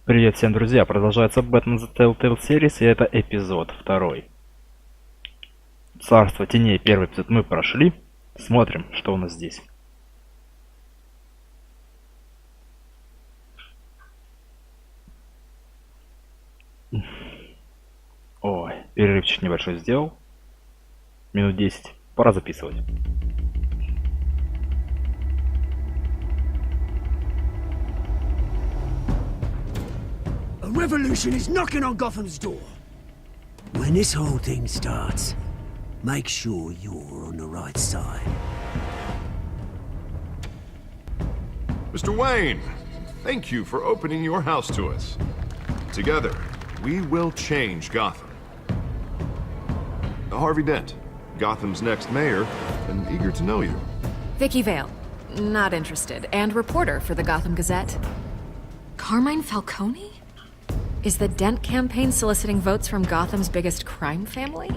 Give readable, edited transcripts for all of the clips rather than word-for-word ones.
Привет всем, друзья! Продолжается Batman the Telltale Series, и это эпизод 2. Царство теней, первый эпизод мы прошли. Смотрим, что у нас здесь. Ой, перерывчик небольшой сделал. Минут 10. Пора записывать. A revolution is knocking on Gotham's door. When this whole thing starts, make sure you're on the right side. Mr. Wayne, thank you for opening your house to us. Together, we will change Gotham. Harvey Dent, Gotham's next mayor, and eager to know you. Vicky Vale, not interested, and reporter for the Gotham Gazette. Carmine Falcone? Is the Dent campaign soliciting votes from Gotham's biggest crime family?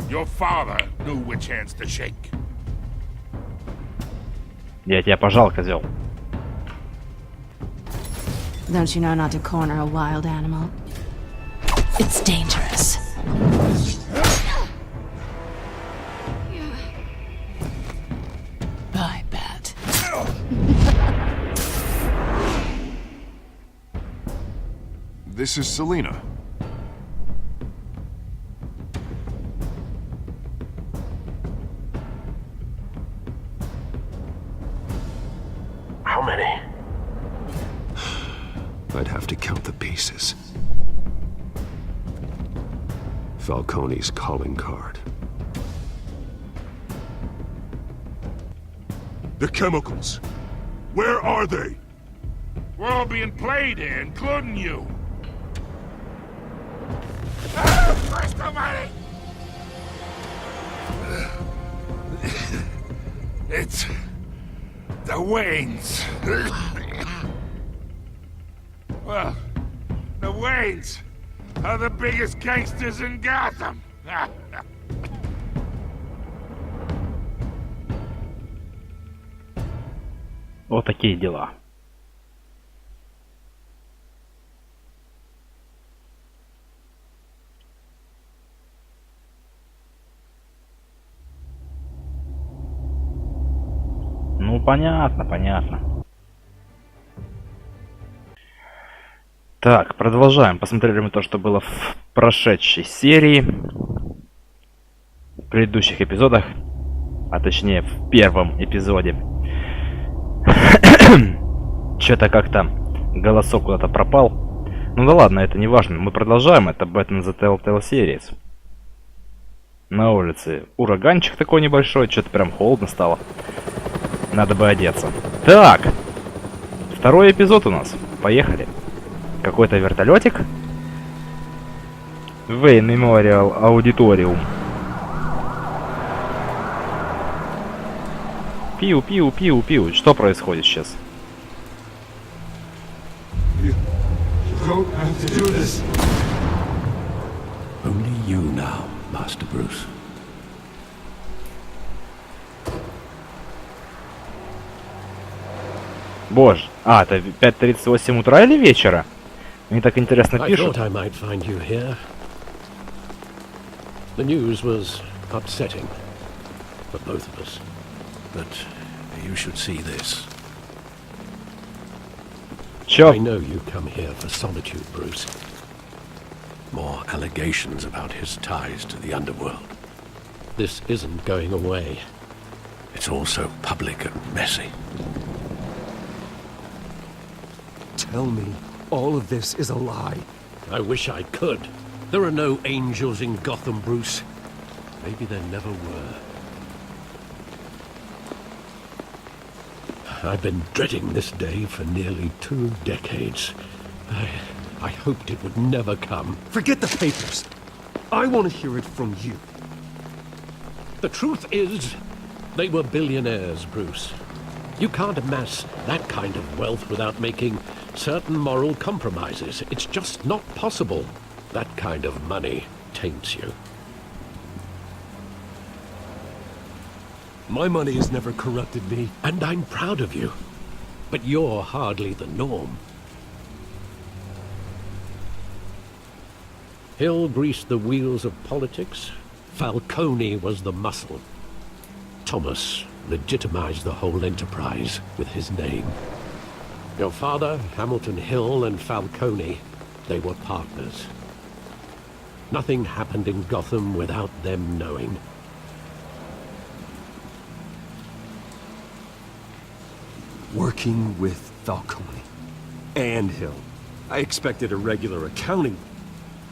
Your father knew which hands to shake. Я тебя пожал, козел. Don't you know not to corner a wild animal? It's dangerous. I bet. This is Selina. How many? I'd have to count the pieces. Falcone's calling card. The chemicals. Where are they? We're all being played here, including you. Where's the money? It's the Waynes. Well, the Waynes are the biggest gangsters in Gotham. Вот такие дела. Ну, понятно, понятно. Так, продолжаем. Посмотрели мы то, что было в прошедшей серии. В предыдущих эпизодах. А точнее, в первом эпизоде. Что-то как-то голосок куда-то пропал. Ну да ладно, это не важно. Мы продолжаем. Это Batman the Telltale Series. На улице ураганчик такой небольшой. Что-то прям холодно стало. Надо бы одеться. Так. Второй эпизод у нас. Поехали. Какой-то вертолетик. Wayne Memorial Auditorium. Пиу-пиу-пиу-пиу. Что происходит сейчас? Only you now, Master Bruce. Боже. А, это 5:38 утра или вечера? Мне так интересно I пишут. thought I might find you here. The news was upsetting for both of us. But you should see this. Чё? I know you come here for solitude, Bruce. More allegations about his ties to the underworld. This isn't going away. It's all so public and messy. Tell me, all of this is a lie. I wish I could. There are no angels in Gotham, Bruce. Maybe there never were. I've been dreading this day for nearly 2 decades. I hoped it would never come. Forget the papers. I want to hear it from you. The truth is, they were billionaires, Bruce. You can't amass that kind of wealth without making certain moral compromises. It's just not possible. That kind of money taints you. My money has never corrupted me. And I'm proud of you. but you're hardly the norm. Hill greased the wheels of politics. Falcone was the muscle. Thomas legitimized the whole enterprise with his name. Your father, Hamilton Hill, and Falcone, they were partners. Nothing happened in Gotham without them knowing. Working with Falcone and Hill. I expected a regular accounting,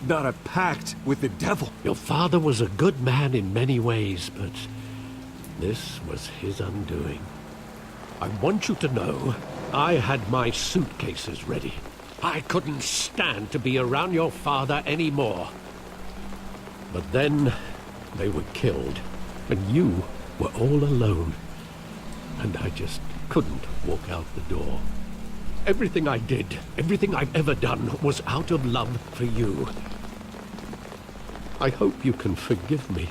not a pact with the devil. Your father was a good man in many ways, but this was his undoing. I want you to know, I had my suitcases ready. I couldn't stand to be around your father anymore. But then, they were killed, and you were all alone. And I just couldn't walk out the door. Everything I did, everything I've ever done, was out of love for you. I hope you can forgive me.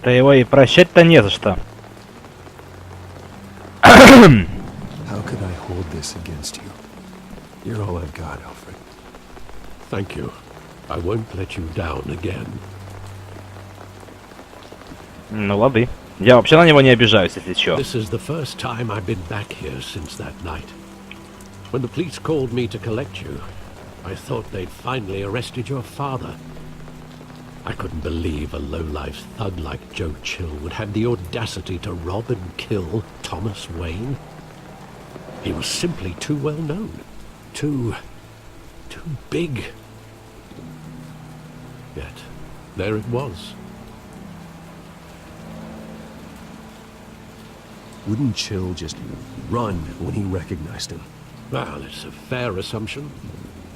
Да его и прощать-то не за что. How could I hold this against you? You're all I've got, Alfred. Thank you. I won't let you down again. Ну лады. Я вообще на него не обижаюсь, если чё. This is the first time I've been back here since that night. When the police called me to collect you, I thought they'd finally arrested your father. I couldn't believe a low-life thug like Joe Chill would have the audacity to rob and kill Thomas Wayne. He was simply too well known. Too big. Yet, there it was. Wouldn't Chill just run when he recognized him? Well, it's a fair assumption.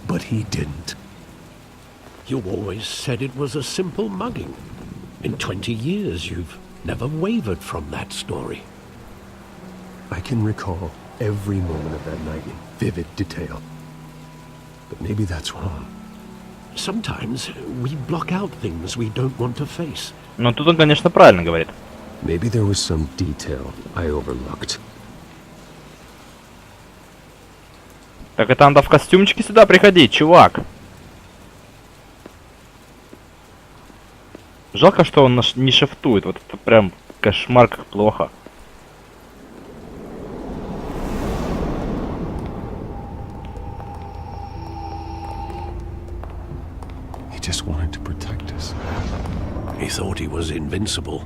But he didn't. You always said it was a simple mugging. In 20 years, you've never wavered from that story. I can recall every moment of that night in vivid detail. But maybe that's wrong. Sometimes we block out things we don't want to face. Но тут он, конечно, правильно говорит. Maybe there was some detail I overlooked. Так это надо в костюмчике сюда приходить, чувак. Жалко, что он не шифтует. Вот это прям кошмар, как плохо. He just wanted to protect us. He thought he was invincible.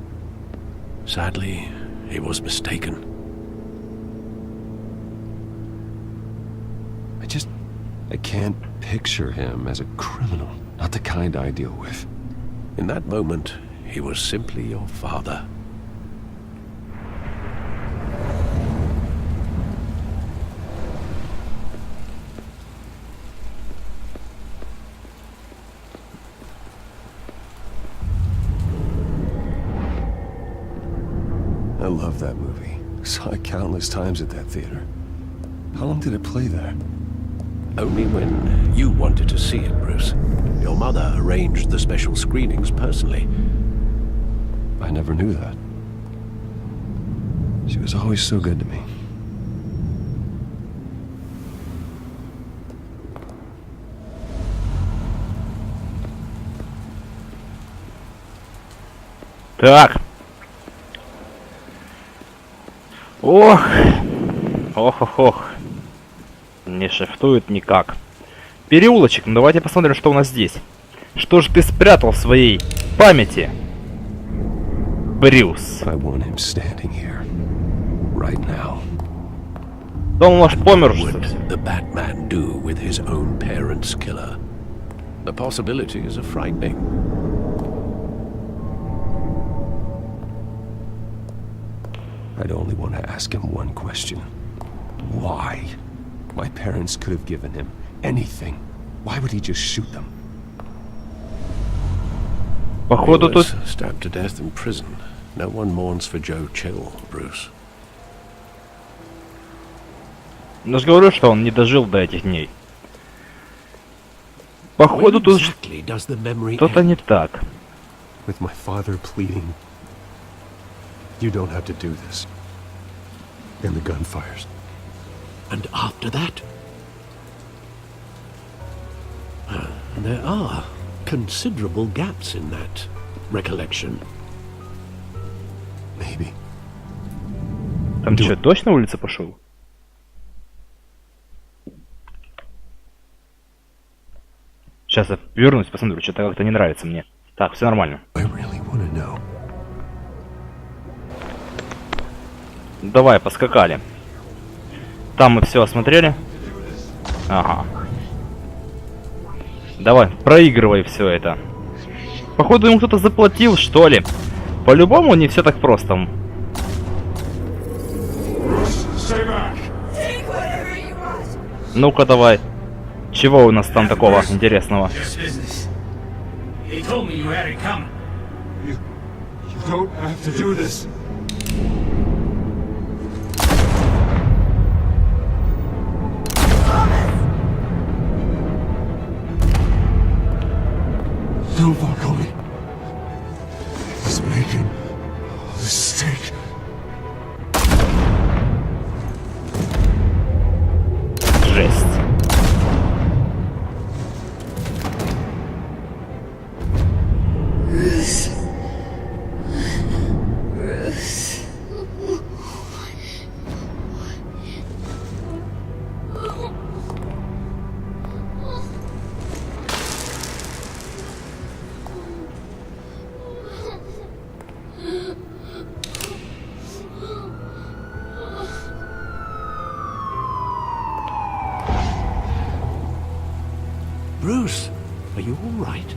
Sadly, he was mistaken. I can't picture him as a criminal. Not the kind I deal with. In that moment, he was simply your father. I love that movie. Saw it countless times at that theater. How long did it play there? Only when you wanted to see it, Bruce. Your mother arranged the special screenings personally. I never knew that. She was always so good to me. Так. Ох. Ох. Не шифтует никак. Переулочек. Ну давайте посмотрим, что у нас здесь. Что же ты спрятал в своей памяти, Брюс? Да он наш помер уже. The Batman do with his own parents' killer? The possibilities are frightening. I'd only want to ask him one question. Why? My parents could have given him anything. Why would he just shoot them? Походу тут... Stabbed to death in prison. No one mourns for Joe Chill, Bruce. Я же говорю, что он не дожил до этих дней. Походу тут что-то не так. With my father pleading, you don't have to do this. And the gunfires. And after that? There are considerable gaps in that recollection. Maybe. Там что, точно улица пошел? Сейчас я вернусь, посмотрю, что-то как-то не нравится мне. Так, все нормально. I really want to know. Давай, поскакали. Там мы все осмотрели. Ага. Давай, проигрывай все это. Походу ему кто-то заплатил, что ли. По-любому не все так просто. Ну-ка давай. Чего у нас там такого интересного? No, Falcone. He's making a mistake. Жесть. Bruce, are you all right?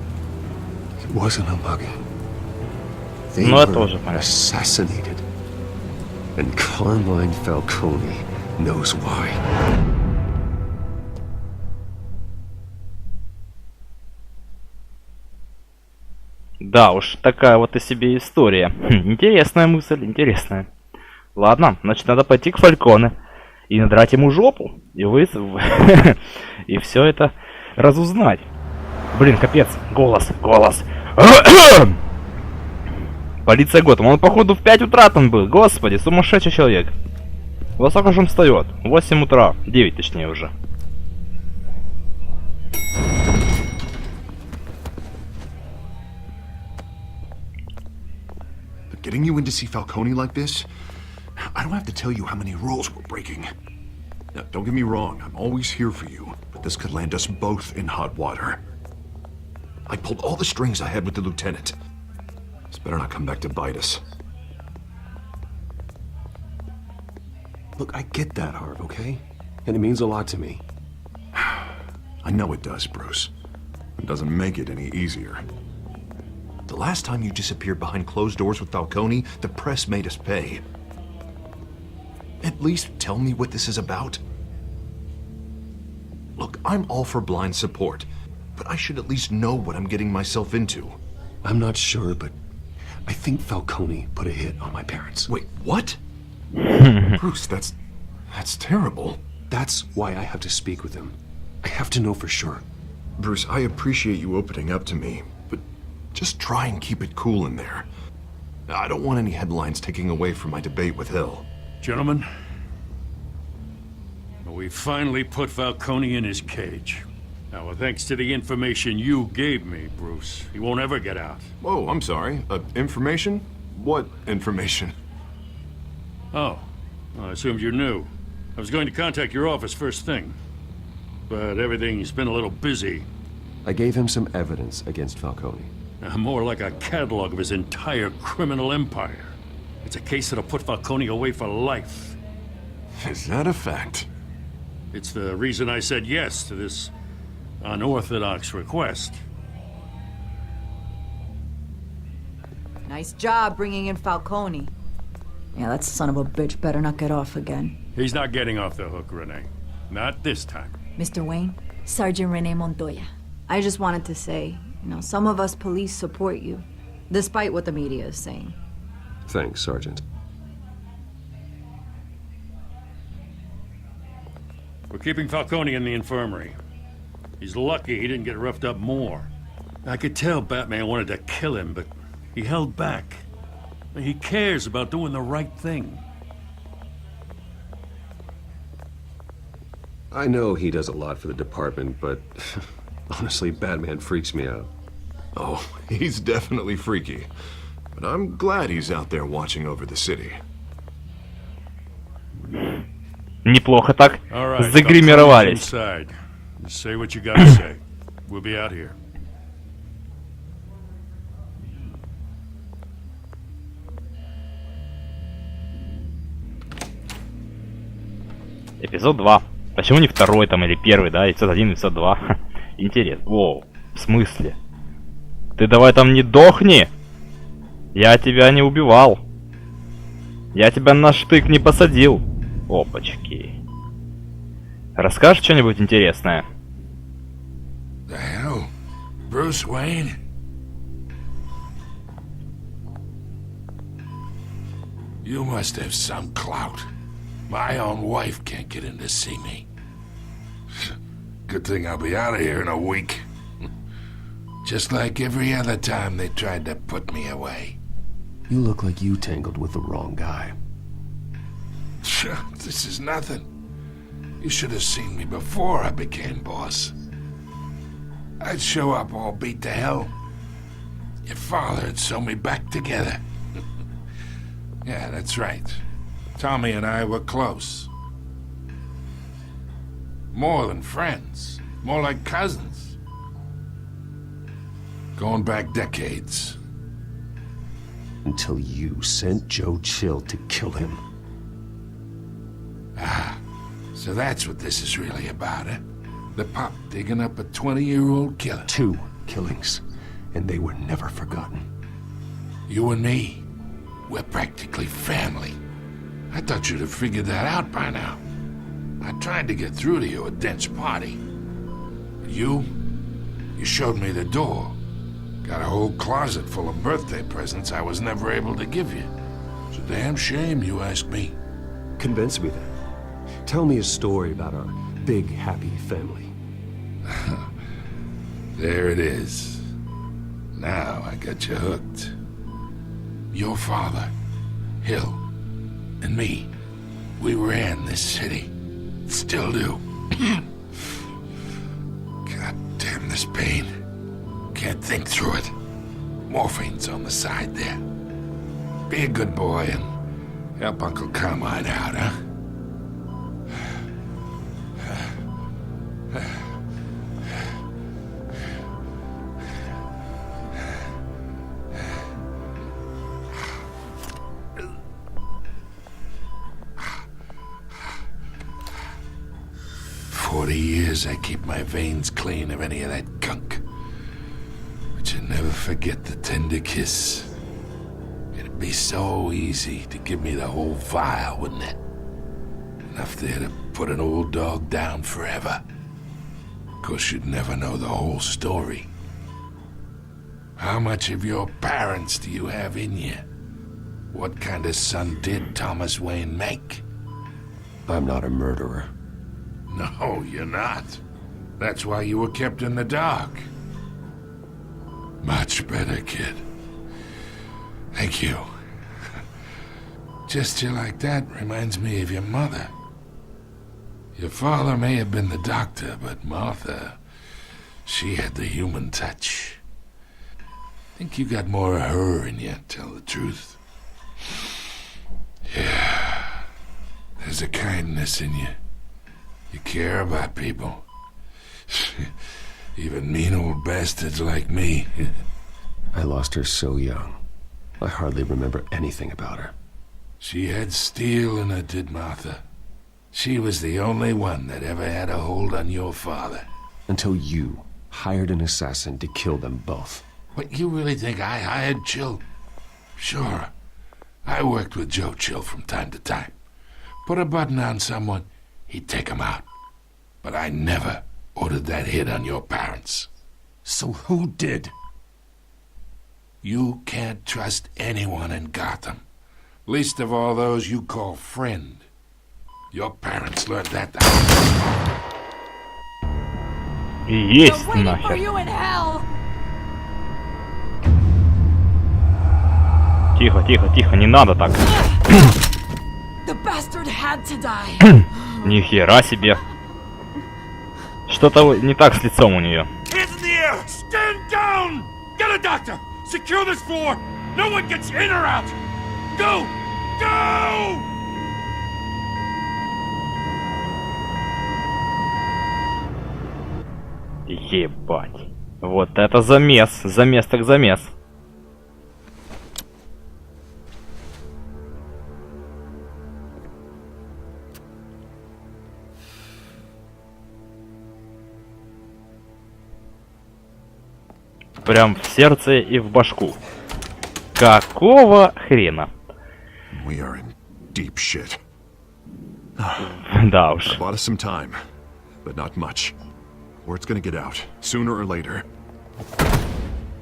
It wasn't a mugging. They Ну, это were тоже понятно. assassinated. And Carmine Falcone knows why. Да уж, такая вот и себе история. Интересная мысль, интересная. Ладно, значит, надо пойти к Фальконе и надрать ему жопу. И и все это разузнать. Блин, капец, голос. Полиция Готэма, он походу в 5 утра там был. Господи, сумасшедший человек. Во сколько же он встает? 8 утра, 9 точнее уже. Getting you in to see Falcone like this? I don't have to tell you how many rules we're breaking. Now, don't get me wrong, I'm always here for you, but this could land us both in hot water. I pulled all the strings I had with the lieutenant. This better not come back to bite us. Look, I get that, Harv, okay? And it means a lot to me. I know it does, Bruce. It doesn't make it any easier. The last time you disappeared behind closed doors with Falcone, the press made us pay. At least tell me what this is about. Look, I'm all for blind support, but I should at least know what I'm getting myself into. I'm not sure, but I think Falcone put a hit on my parents. Wait, what? Bruce, that's terrible. That's why I have to speak with him. I have to know for sure. Bruce, I appreciate you opening up to me, but just try and keep it cool in there. I don't want any headlines taking away from my debate with Hill. Gentlemen, we finally put Falcone in his cage. Now, thanks to the information you gave me, Bruce, he won't ever get out. Whoa, I'm sorry. Information? What information? Oh, well, I assumed you knew. I was going to contact your office first thing, but everything's been a little busy. I gave him some evidence against Falcone. More like a catalog of his entire criminal empire. It's a case that'll put Falcone away for life. Is that a fact? It's the reason I said yes to this unorthodox request. Nice job bringing in Falcone. Yeah, that son of a bitch better not get off again. He's not getting off the hook, Renee. Not this time. Mr. Wayne, Sergeant Renee Montoya. I just wanted to say, some of us police support you, despite what the media is saying. Thanks, Sergeant. We're keeping Falcone in the infirmary. He's lucky he didn't get roughed up more. I could tell Batman wanted to kill him, but he held back. He cares about doing the right thing. I know he does a lot for the department, but honestly, Batman freaks me out. Oh, he's definitely freaky. But I'm glad he's out there watching over the city. Неплохо так All right, загримировались. inside. Just say what you gotta say. We'll be out here. Эпизод 2. Почему не второй там или первый, да? Эпизод 1, эпизод 2. Интересно. Воу, в смысле? Ты давай там не дохни! Я тебя не убивал. Я тебя на штык не посадил. Опачки. Расскажешь что-нибудь интересное? The hell? Bruce Wayne? You must have some clout. My own wife can't get in to see me. Good thing I'll be out of here in a week. Just like every other time they tried to put me away. You look like you tangled with the wrong guy. This is nothing. You should have seen me before I became boss. I'd show up all beat to hell. Your father'd sew me back together. Yeah, that's right. Tommy and I were close. More than friends. More like cousins. Going back decades. Until you sent Joe Chill to kill him. Ah, so that's what this is really about, eh? The pop digging up a 20-year-old killer. 2 killings, and they were never forgotten. You and me, we're practically family. I thought you'd have figured that out by now. I tried to get through to you at Dent's party. But you showed me the door. Got a whole closet full of birthday presents I was never able to give you. It's a damn shame, you ask me. Convince me then. Tell me a story about our big, happy family. There it is. Now I got you hooked. Your father, Hill, and me, we ran this city. Still do. God damn this pain. Can't think through it. Morphine's on the side there. Be a good boy and help Uncle Carmine out, huh? 40 years I keep my veins clean of any of that gunk. But you never forget the tender kiss. It'd be so easy to give me the whole vial, wouldn't it? Enough there to put an old dog down forever. Of course, you'd never know the whole story. How much of your parents do you have in you? What kind of son did Thomas Wayne make? I'm not a murderer. No, you're not. That's why you were kept in the dark. Much better, kid. Thank you. Gesture like that reminds me of your mother. Your father may have been the doctor, but Martha, she had the human touch. Think you got more of her in you, tell the truth. Yeah. There's a kindness in you. You care about people. Even mean old bastards like me. I lost her so young. I hardly remember anything about her. She had steel in her, did Martha. She was the only one that ever had a hold on your father. Until you hired an assassin to kill them both. What, you really think I hired Chill? Sure. I worked with Joe Chill from time to time. Put a button on someone, he'd take him out. But I never ordered that hit on your parents. So who did? You can't trust anyone in Gotham. Least of all those you call friend. Your parents learned that. Есть нахер. Тихо, тихо, тихо, не надо так. The bastard had to die. Нихера себе. Что-то не так с лицом у нее. Hands in the air! Stand down! Get a doctor! Secure this floor! No one gets in or out! Go! Go! Ебать. Вот это замес. Замес так замес. Прям в сердце и в башку. Какого хрена? We are in deep shit. Да уж. Bought us some time, but not much. Word's gonna get out, sooner or later.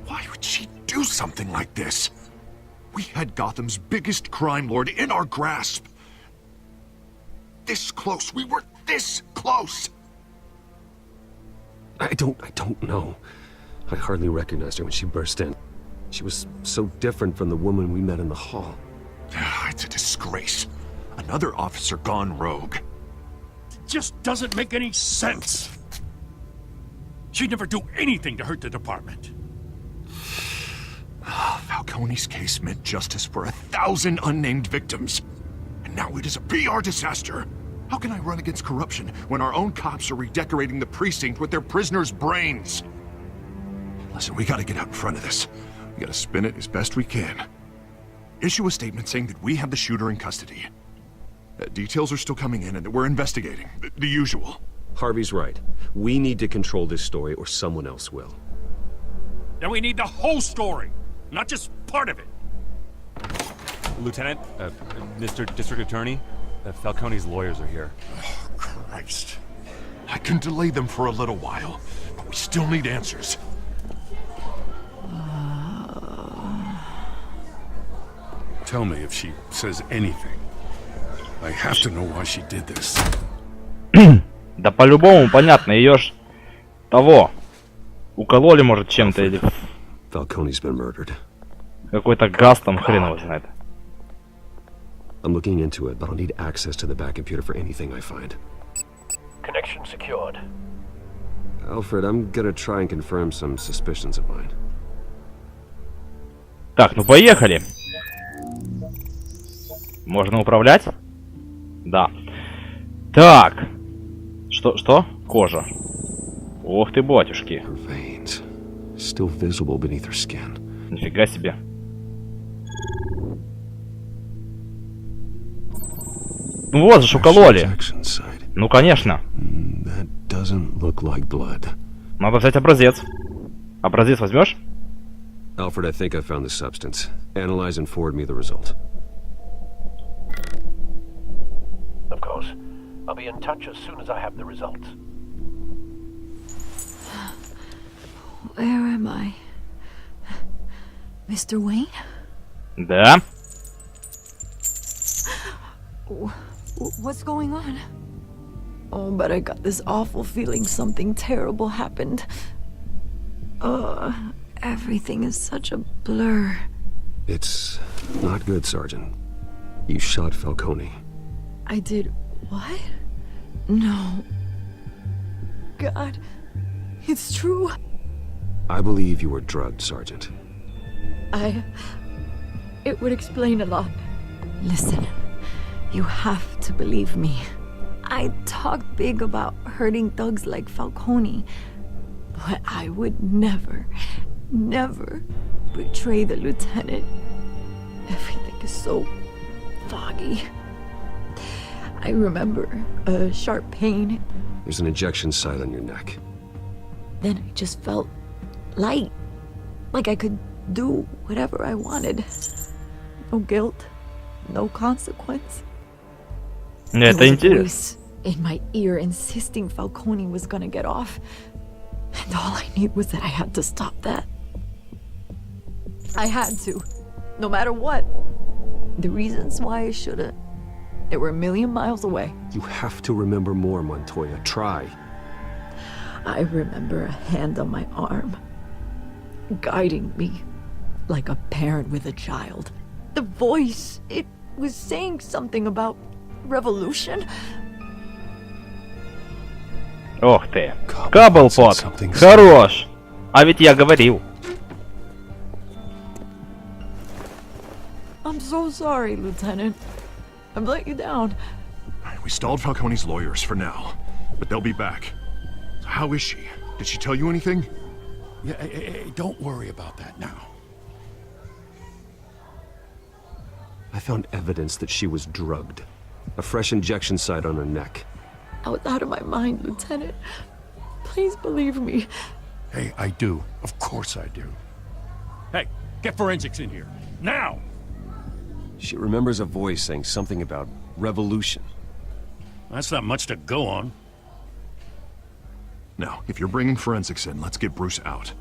Why would she do something like this? We had Gotham's biggest crime lord in our grasp. This close. We were this close. I don't know. I hardly recognized her when she burst in. She was so different from the woman we met in the hall. It's a disgrace. Another officer gone rogue. It just doesn't make any sense. She'd never do anything to hurt the department. Falcone's case meant justice for 1,000 unnamed victims. And now it is a PR disaster. How can I run against corruption when our own cops are redecorating the precinct with their prisoners' brains? Listen, we gotta get out in front of this. We gotta spin it as best we can. Issue a statement saying that we have the shooter in custody. Details are still coming in and that we're investigating. The usual. Harvey's right. We need to control this story or someone else will. Then we need the whole story, not just part of it. Lieutenant, Mr. District Attorney, Falcone's lawyers are here. Oh, Christ. I can delay them for a little while, but we still need answers. Tell me if she says anything. I have to know why she did this. Да по-любому понятно, ее ж того укололи, может, чем-то или Falcone's been murdered. какой-то газ там, хрен его знает. I'm looking into it, but I'll need access to the back computer for anything I find. Connection secured. Alfred, I'm gonna try and confirm some suspicions of mine. Так, ну поехали. Можно управлять? Да. Так. Что? Кожа. Ох ты, батюшки. Her veins, still visible beneath her skin. Нифига себе. Ну вот же, укололи. Ну конечно. That doesn't look like blood. Надо взять образец. Образец возьмешь? Alfred, I think I found the substance. Analyze and forward me the result. Of course. I'll be in touch as soon as I have the results. Where am I? Mr. Wayne? Да. What's going on? Oh, but I got this awful feeling something terrible happened. Everything is such a blur. It's not good, Sergeant. You shot Falcone. I did what? No. God, it's true. I believe you were drugged, Sergeant. It would explain a lot. Listen, you have to believe me. I talk big about hurting thugs like Falcone, but I would never betray the lieutenant. Everything is so foggy. I remember a sharp pain. There's an injection site on your neck. Then I just felt light, like I could do whatever I wanted. No guilt, no consequence. Это интересно. Voice in my ear insisting Falcone was gonna get off. And all I knew was that I had to stop that. I had to, no matter what. The reasons why I shouldn't, they were a million miles away. You have to remember more, Montoya. Try. I remember a hand on my arm, guiding me like a parent with a child. The voice, it was saying something about revolution. Ох ты. Каблпот. Хорош. А ведь я говорил. I'm so sorry, Lieutenant. I've let you down. We stalled Falcone's lawyers for now, but they'll be back. How is she? Did she tell you anything? Yeah, hey, don't worry about that now. I found evidence that she was drugged. A fresh injection site on her neck. I was out of my mind, Lieutenant. Please believe me. Hey, I do. Of course I do. Hey, get forensics in here. Now! She remembers a voice saying something about revolution. That's not much to go on. Now, if you're bringing forensics in, let's get Bruce out.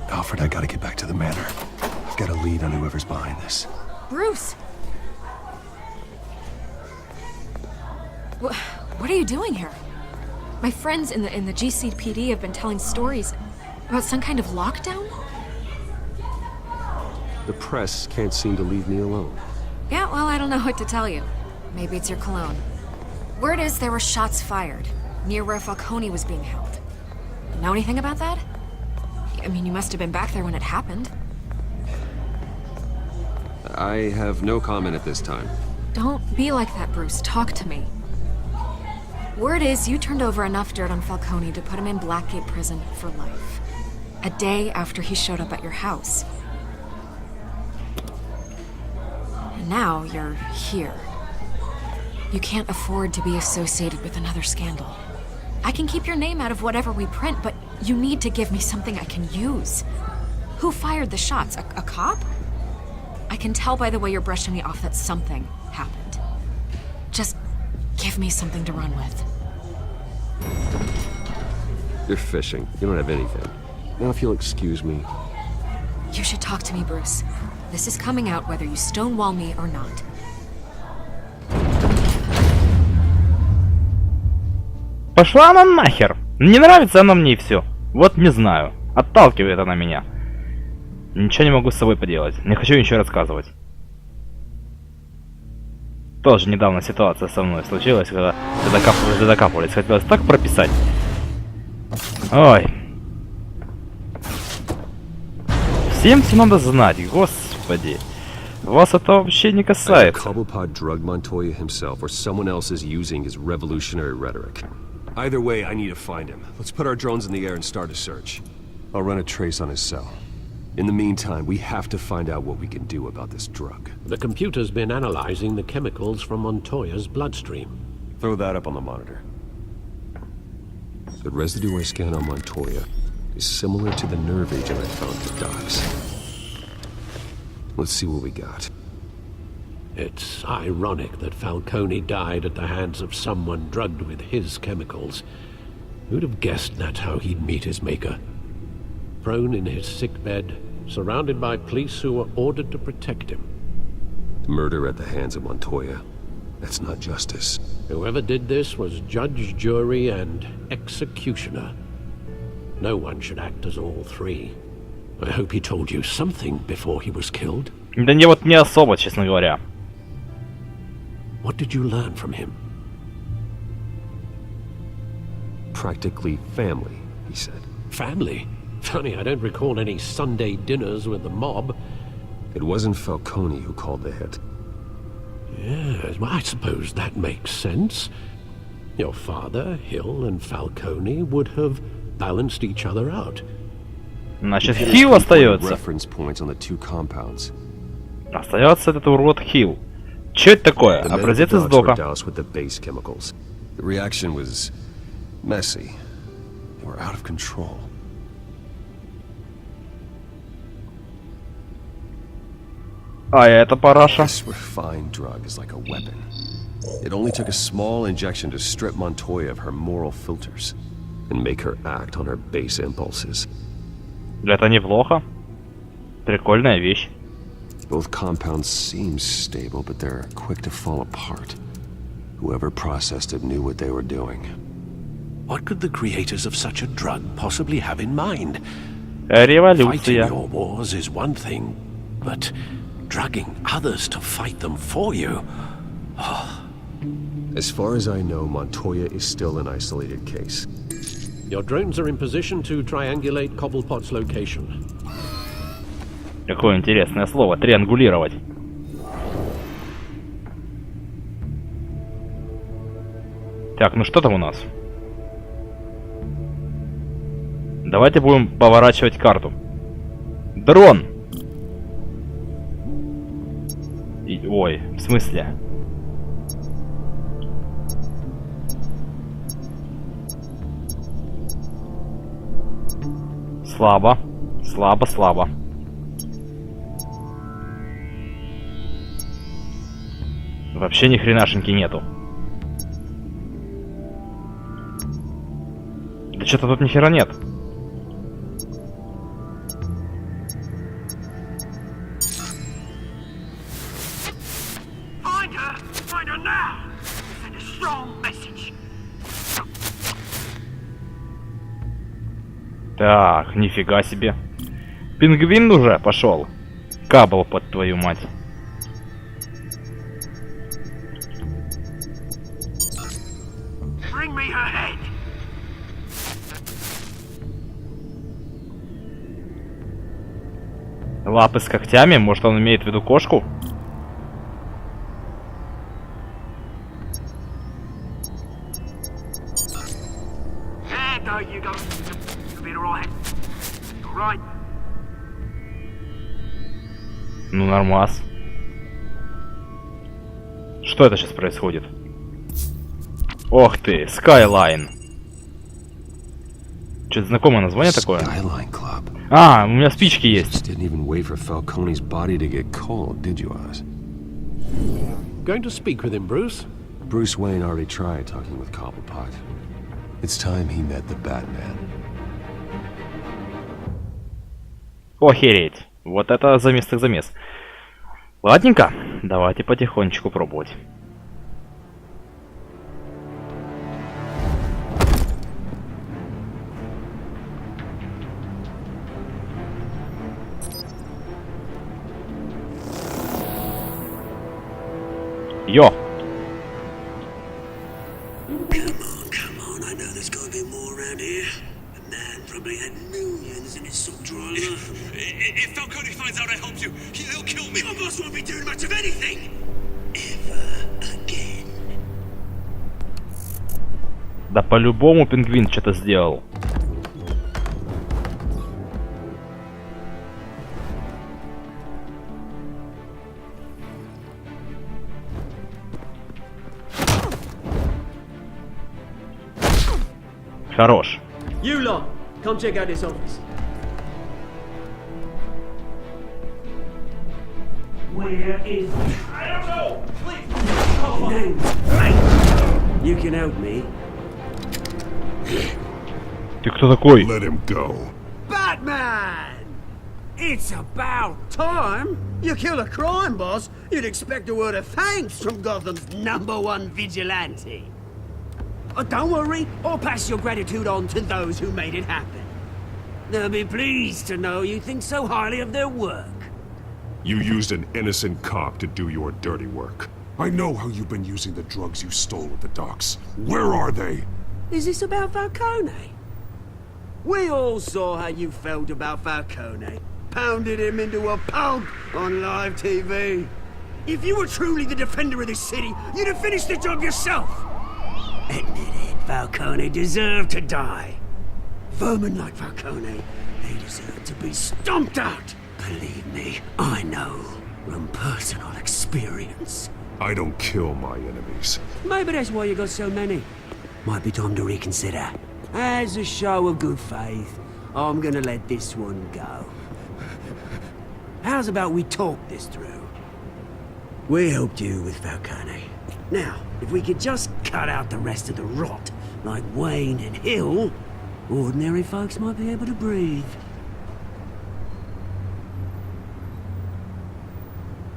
Alfred, I gotta get back to the manor. I've got a lead on whoever's behind this. Bruce! What are you doing here? My friends in the GCPD have been telling stories about some kind of lockdown? The press can't seem to leave me alone. Yeah, well, I don't know what to tell you. Maybe it's your cologne. Word is there were shots fired near where Falcone was being held. Know anything about that? I mean, you must have been back there when it happened. I have no comment at this time. Don't be like that, Bruce. Talk to me. Word is you turned over enough dirt on Falcone to put him in Blackgate Prison for life. A day after he showed up at your house. And now you're here. You can't afford to be associated with another scandal. I can keep your name out of whatever we print, but you need to give me something I can use. Who fired the shots? A cop? I can tell by the way you're brushing me off that something happened. Just give me something to run with. You're fishing. You don't have anything. Now, if you'll excuse me. You should talk to me, Bruce. This is coming out whether you stonewall me or not. Пошла она нахер. Не нравится она мне и все. Вот не знаю. Отталкивает она меня. Ничего не могу с собой поделать. Не хочу ничего рассказывать. Тоже недавно ситуация со мной случилась, когда докапывались. Хотелось так прописать. Ой. Всем все надо знать, господи. Вас это вообще не касается. Cobblepot drugged Montoya himself, or someone else is using his revolutionary rhetoric. Either way, I need to find him. Let's put our drones in the air and start a search. I'll run a trace on his cell. In the meantime, we have to find out what we can do about this drug. The computer's been analyzing the chemicals from Montoya's bloodstream. Throw that up on the monitor. The residue I scan on Montoya is similar to the nerve agent I found at the docks. Let's see what we got. It's ironic that Falcone died at the hands of someone drugged with his chemicals. Who'd have guessed that's how he'd meet his maker? Prone in his sickbed, surrounded by police who were ordered to protect him. Murder at the hands of Montoya. That's not justice. Whoever did this was judge, jury, and executioner. No one should act as all three. I hope he told you something before he was killed. Да не вот не особо, честно говоря. What did you learn from him? Practically family, he said. Family? Funny, I don't recall any Sunday dinners with the mob. It wasn't Falcone who called the hit. Yes, well, I suppose that makes sense. Your father, Hill, and Falcone would have balanced each other out. Значит, Хилл остается. Reference points on the two compounds. Остается этот урод Хилл. Че это такое? Образец из дока. With the base chemicals. The reaction was messy. They were out of control. А это параша. This refined drug is like a weapon. It only took a small injection to strip Montoya of her moral filters and make her act on her base impulses. Это неплохо. Прикольная вещь. Both compounds seem stable, but they're quick to fall apart. Whoever processed it knew what they were doing. What could the creators of such a drug possibly have in mind? Революция. Fighting your wars is one thing, but drugging others to fight them for you. Oh. As far as I know, Montoya is still an isolated case. Your drones are in position to triangulate Cobblepot's location. Какое интересное слово, триангулировать. Так, ну что там у нас? Давайте будем поворачивать карту. Дрон! Ой, в смысле? Слабо. Слабо. Вообще ни хренашеньки нету. Да что-то тут ни хера нет. Так, нифига себе. Пингвин уже пошел. Кабл под твою мать. Лапы с когтями? Может, он имеет в виду кошку? Ну, нормас. Что это сейчас происходит? Ох ты, Skyline. Что-то знакомое название такое? А, у меня спички есть. Going to speak with him, Bruce? Bruce Wayne already tried talking with Cobblepot. It's time he met the Batman. Охереть. Вот это замес так замес. Ладненько, давайте потихонечку пробовать. Йо! Come on, I know there's gotta be more around here. The man probably had millions in his soul drawer. If Falcone finds out I helped you, he'll kill me. Your boss won't be doing much of anything. Ever again. Да по-любому пингвин что-то сделал. Хорош. You lot, come check out this office. Where is he? I don't know. Please. No. You can help me. Ты кто такой? Let him go. Batman! It's about time. You kill a crime boss, you'd expect a word of thanks from Gotham's #1 vigilante. Oh, don't worry, I'll pass your gratitude on to those who made it happen. They'll be pleased to know you think so highly of their work. You used an innocent cop to do your dirty work. I know how you've been using the drugs you stole at the docks. Where are they? Is this about Falcone? We all saw how you felt about Falcone. Pounded him into a pulp on live TV. If you were truly the defender of this city, you'd have finished the job yourself. Admit it, Falcone deserved to die. Vermin like Falcone, they deserve to be stomped out. Believe me, I know from personal experience. I don't kill my enemies. Maybe that's why you got so many. Might be time to reconsider. As a show of good faith, I'm gonna let this one go. How's about we talk this through? We helped you with Falcone. Now, if we could just cut out the rest of the rot, like Wayne and Hill, ordinary folks might be able to breathe.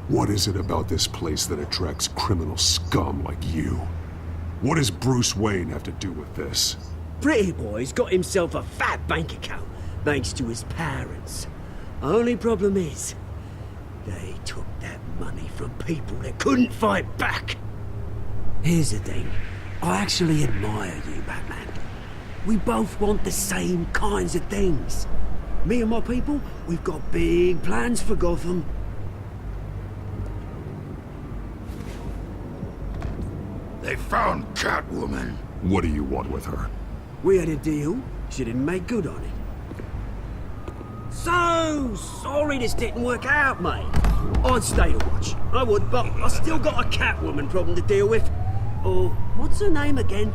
What is it about this place that attracts criminal scum like you? What does Bruce Wayne have to do with this? Pretty Boy's got himself a fat bank account, thanks to his parents. Only problem is, they took that money from people that couldn't fight back. Here's the thing. I actually admire you, Batman. We both want the same kinds of things. Me and my people, we've got big plans for Gotham. They found Catwoman. What do you want with her? We had a deal. She didn't make good on it. So sorry this didn't work out, mate. I'd stay to watch. I would, but I still got a Catwoman problem to deal with. Oh, what's her name again?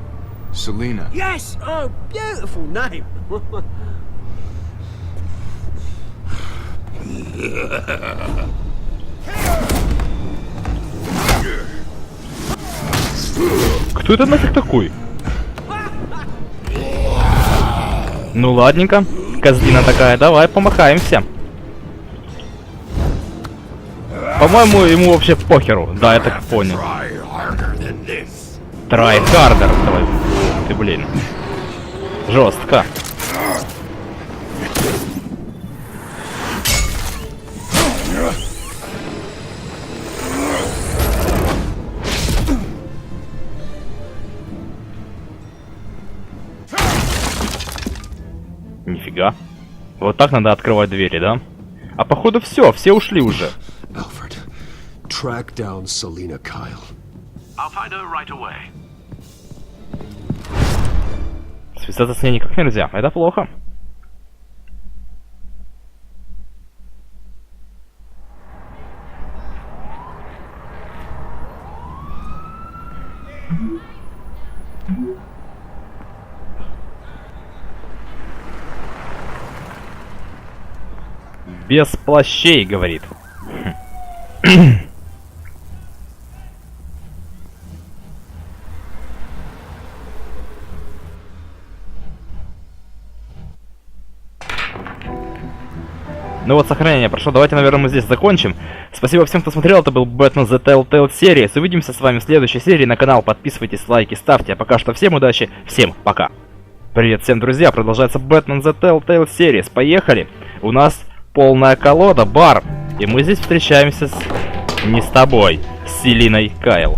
Selina. Yes! Oh, beautiful name. Кто это нафиг такой? Ну ладненько. Козлина такая, давай помахаемся. По-моему, ему вообще похеру. Да, я так понял. Try harder. Давай. Ты, блин. Жестко. Нифига. Вот так надо открывать двери, да? А походу все ушли уже. Alfred, track down Selina Kyle. I'll find her right away. Связаться с ней никак нельзя. Это плохо. Без плащей, говорит. Ну вот, сохранение прошло. Давайте, наверное, мы здесь закончим. Спасибо всем, кто смотрел. Это был Batman The Telltale Series. Увидимся с вами в следующей серии. На канал подписывайтесь, лайки ставьте. А пока что всем удачи, всем пока. Привет всем, друзья. Продолжается Batman The Telltale Series. Поехали. У нас полная колода, бар. И мы здесь встречаемся не с тобой, с Селиной Кайл.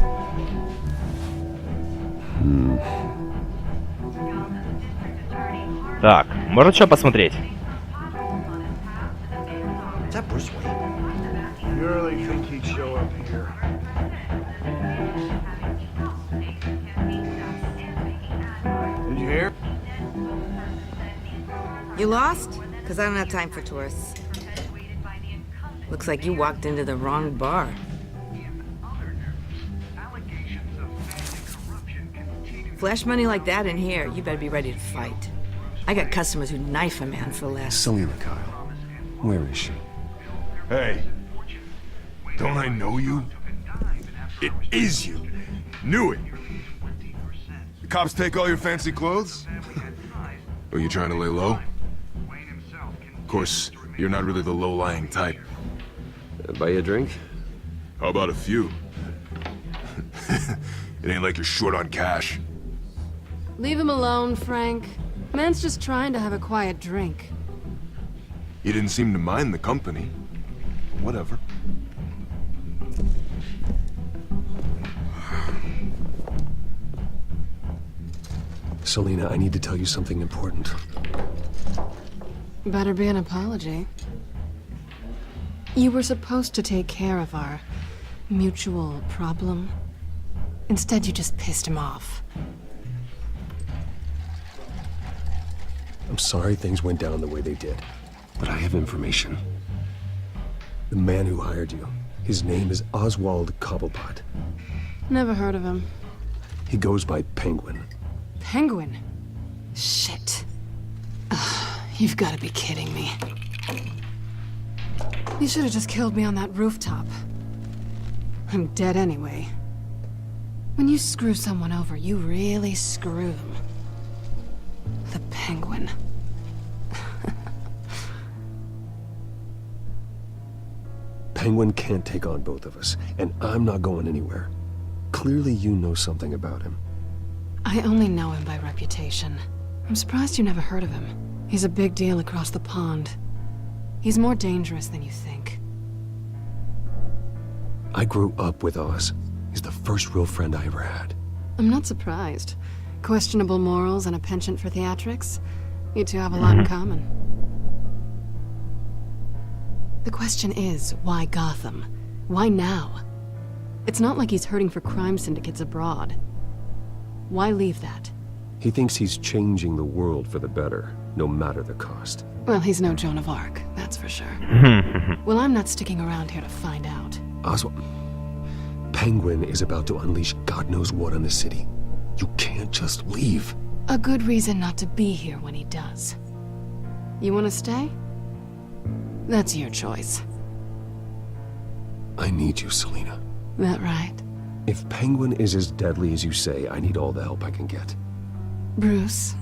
Так, можно что посмотреть? You lost? Because I don't have time for tourists. Looks like you walked into the wrong bar. Flash money like that in here, you better be ready to fight. I got customers who knife a man for less. Selina Kyle. Where is she? Hey. Don't I know you? It is you. Knew it. The cops take all your fancy clothes? Are you trying to lay low? Of course, you're not really the low-lying type. Buy you a drink? How about a few? It ain't like you're short on cash. Leave him alone, Frank. Man's just trying to have a quiet drink. You didn't seem to mind the company. Whatever. Selina, I need to tell you something important. Better be an apology. You were supposed to take care of our mutual problem. Instead, you just pissed him off. I'm sorry things went down the way they did, but I have information. The man who hired you, his name is Oswald Cobblepot. Never heard of him. He goes by Penguin. Penguin? Shit. Ugh, you've got to be kidding me. You should have just killed me on that rooftop. I'm dead anyway. When you screw someone over, you really screw them. The Penguin. Penguin can't take on both of us, and I'm not going anywhere. Clearly you know something about him. I only know him by reputation. I'm surprised you never heard of him. He's a big deal across the pond. He's more dangerous than you think. I grew up with Oz. is the first real friend I ever had. I'm not surprised. Questionable morals and a penchant for theatrics. You two have a lot in common. The question is, why Gotham? Why now? It's not like he's hurting for crime syndicates abroad. Why leave that? He thinks he's changing the world for the better, no matter the cost. Well, he's no Joan of Arc, that's for sure. Well, I'm not sticking around here to find out. Oswald, Penguin is about to unleash God knows what on the city. You can't just leave. A good reason not to be here when he does. You want to stay? That's your choice. I need you, Selina. That right? If Penguin is as deadly as you say, I need all the help I can get. Bruce,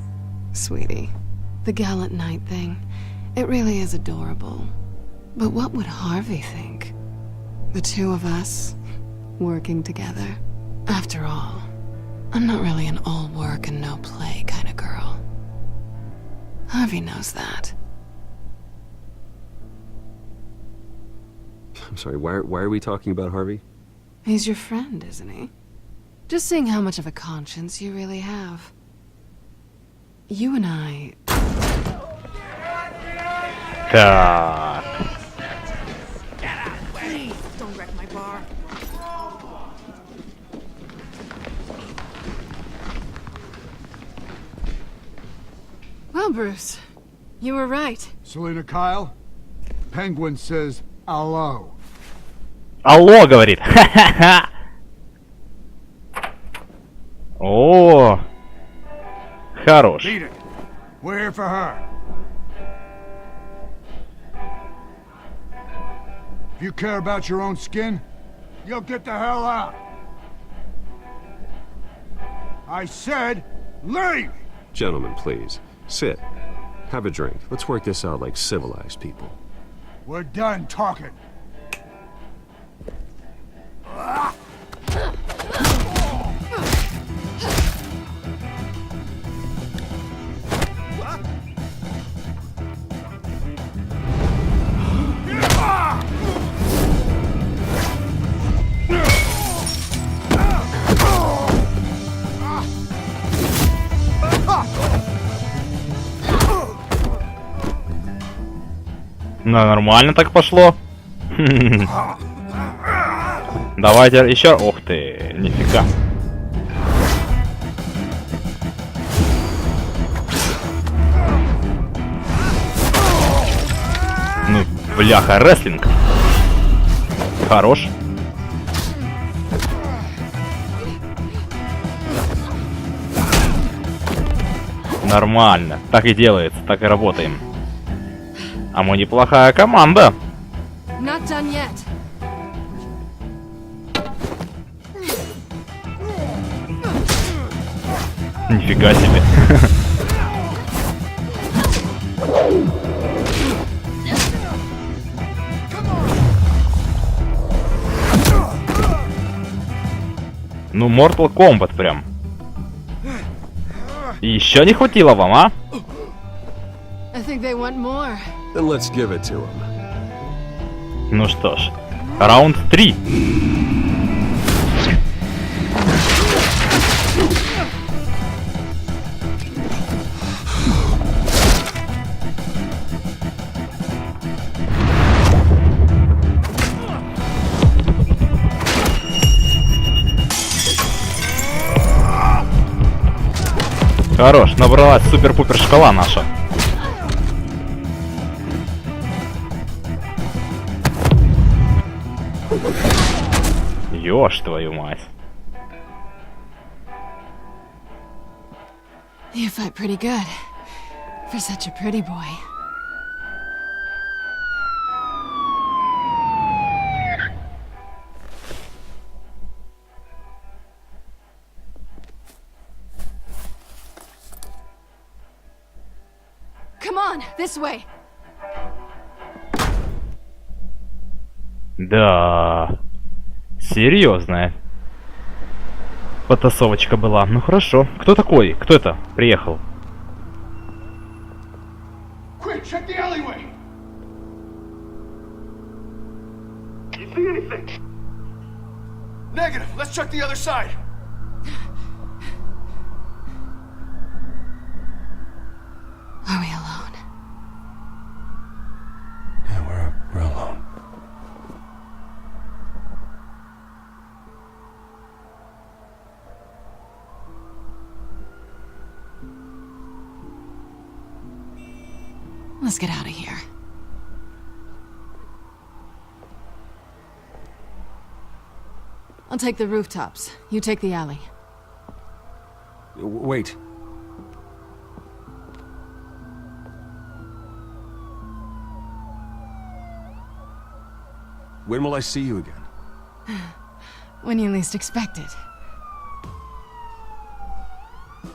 sweetie, the gallant knight thing, it really is adorable. But what would Harvey think? The two of us, working together. After all, I'm not really an all work and no play kind of girl. Harvey knows that. I'm sorry, why are we talking about Harvey? He's your friend, isn't he? Just seeing how much of a conscience you really have. You and I... Так. Don't wreck my bar. Well, Bruce, you were right. Selina Kyle, Penguin says hello. Алло, говорит. О, хорош. Beat it. We're here for her. If you care about your own skin, you'll get the hell out. I said, leave! Gentlemen, please. Sit. Have a drink. Let's work this out like civilized people. We're done talking. Ну, нормально так пошло. Давайте еще. Ух ты, нифига. Ну, бляха, рестлинг. Хорош. Нормально. Так и делается, так и работаем. А мы неплохая команда. Not done yet. Нифига себе. Ну, Mortal Kombat прям. И еще не хватило вам, а? I think they want more. Then let's give it to him. Ну что ж, раунд 3. Хорош, набралась супер-пупер шкала наша. Ёж твою мать. You fight pretty good. For such a pretty boy. Come on, this way. Да. Серьезная потасовочка была. Ну хорошо. Кто такой? Кто это приехал? Quick, check the alleyway. You see anything? Negative. Let's check the other side. Are we alone? Yeah, we're alone. Let's get out of here. I'll take the rooftops. You take the alley. Wait. When will I see you again? When you least expect it.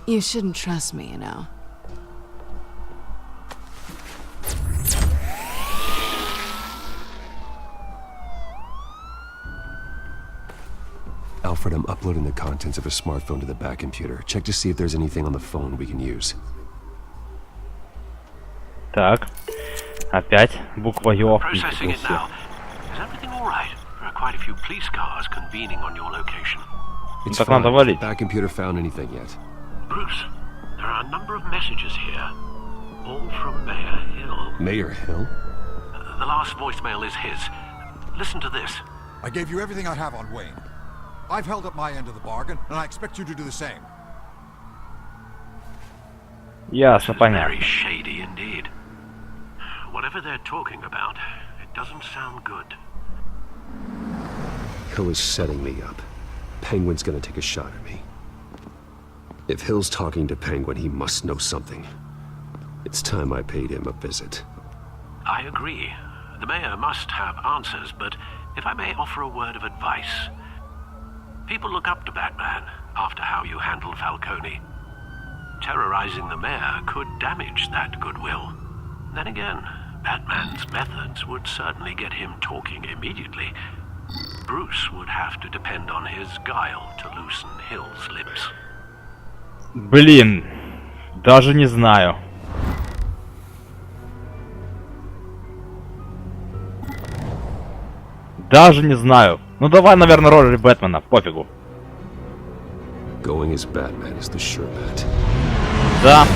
You shouldn't trust me, you know. Alfred, I'm uploading the contents of a smartphone to the back computer. Check to see if there's anything on the phone we can use. Так. Опять буква Ё. Processing it now. Is everything all right? There are quite a few police cars convening on your location. It's Так fine. надо валить. Back computer found anything yet? Bruce, there are a number of messages here. All from Mayor Hill. Mayor Hill? The last voicemail is his. Listen to this. I gave you everything I have on Wayne. I've held up my end of the bargain, and I expect you to do the same. Ясно, понятно. Very shady indeed. Whatever they're talking about, it doesn't sound good. Hill is setting me up. Penguin's gonna take a shot at me. If Hill's talking to Penguin, he must know something. It's time I paid him a visit. I agree. The mayor must have answers, but if I may offer a word of advice. People look up to Batman after how you handled Falcone. Terrorizing the mayor could damage that goodwill. Then again, Batman's methods would certainly get him talking immediately. Bruce would have to depend on his guile to loosen Hill's lips. Блин, даже не знаю. Даже не знаю. Ну давай, наверное, роль Бэтмена, пофигу. Going as Batman is the sure bet. Да.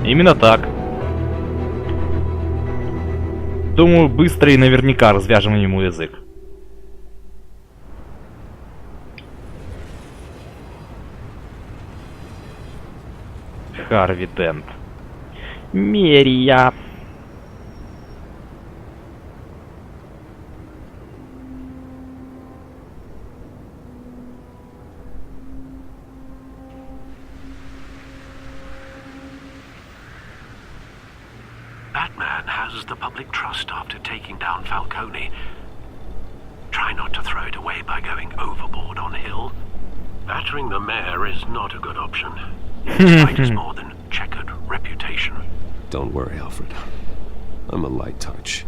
Именно так. Думаю, быстро и наверняка развяжем ему язык. Харви Дент. Мерия. Batman has the public trust after taking down Falcone. Try not to throw it away by going overboard on Hill. Battering the mayor is not a good option. Despite his more than checkered reputation. Don't worry, Alfred. I'm a light touch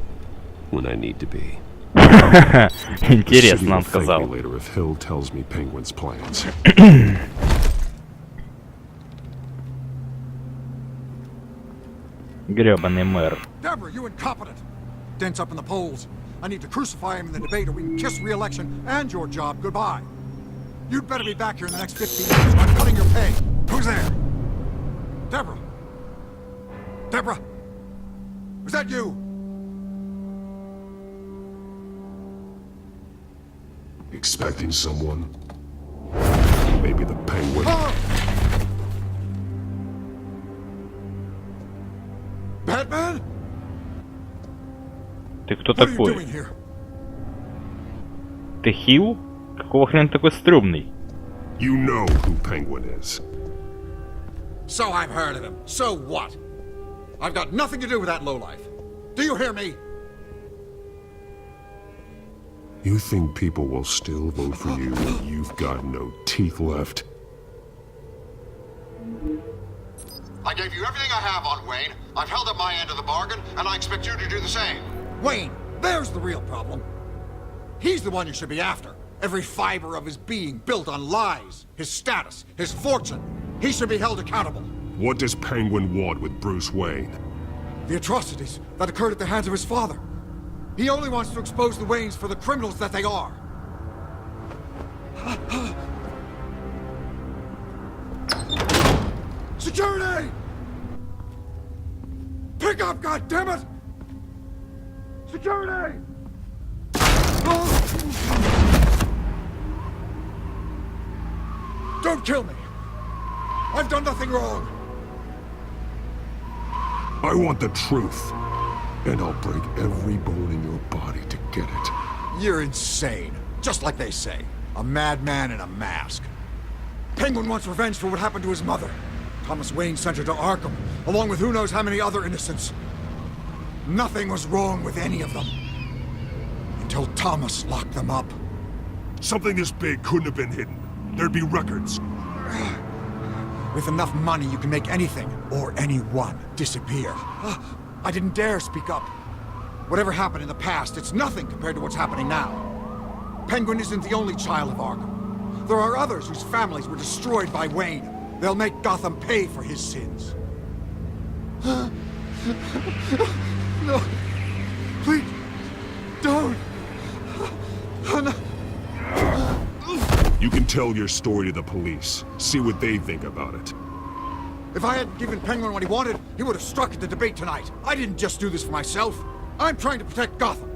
when I need to be. Интересно, он сказал. Thank me later if Hill tells me Penguin's plans. Грёбаный мэр. Deborah, you incompetent! Dent's up in the polls. I need to crucify him in the debate or we can kiss re-election and your job goodbye. You'd better be back here in the next 15 minutes or I'm cutting your pay. Who's there? Deborah? Deborah? Was that you? Expecting someone? Maybe the Penguin. Batman? Ты кто What are you такой? doing here? Ты Хилл? Какого хрена такой стрёмный? You know who Penguin is. So I've heard of him. So what? I've got nothing to do with that lowlife. Do you hear me? You think people will still vote for you when you've got no teeth left? I gave you everything I have on Wayne. I've held up my end of the bargain, and I expect you to do the same. Wayne, there's the real problem. He's the one you should be after. Every fiber of his being built on lies, his status, his fortune. He should be held accountable. What does Penguin want with Bruce Wayne? The atrocities that occurred at the hands of his father. He only wants to expose the Waynes for the criminals that they are. Security! Pick up, goddammit! Security! Don't kill me! I've done nothing wrong! I want the truth. And I'll break every bone in your body to get it. You're insane. Just like they say. A madman in a mask. Penguin wants revenge for what happened to his mother. Thomas Wayne sent her to Arkham, along with who knows how many other innocents. Nothing was wrong with any of them. Until Thomas locked them up. Something this big couldn't have been hidden. There'd be records. With enough money, you can make anything, or anyone, disappear. I didn't dare speak up. Whatever happened in the past, it's nothing compared to what's happening now. Penguin isn't the only child of Arkham. There are others whose families were destroyed by Wayne. They'll make Gotham pay for his sins. No. Please. Don't. No. You can tell your story to the police. See what they think about it. If I hadn't given Penguin what he wanted, he would have struck at the debate tonight. I didn't just do this for myself. I'm trying to protect Gotham.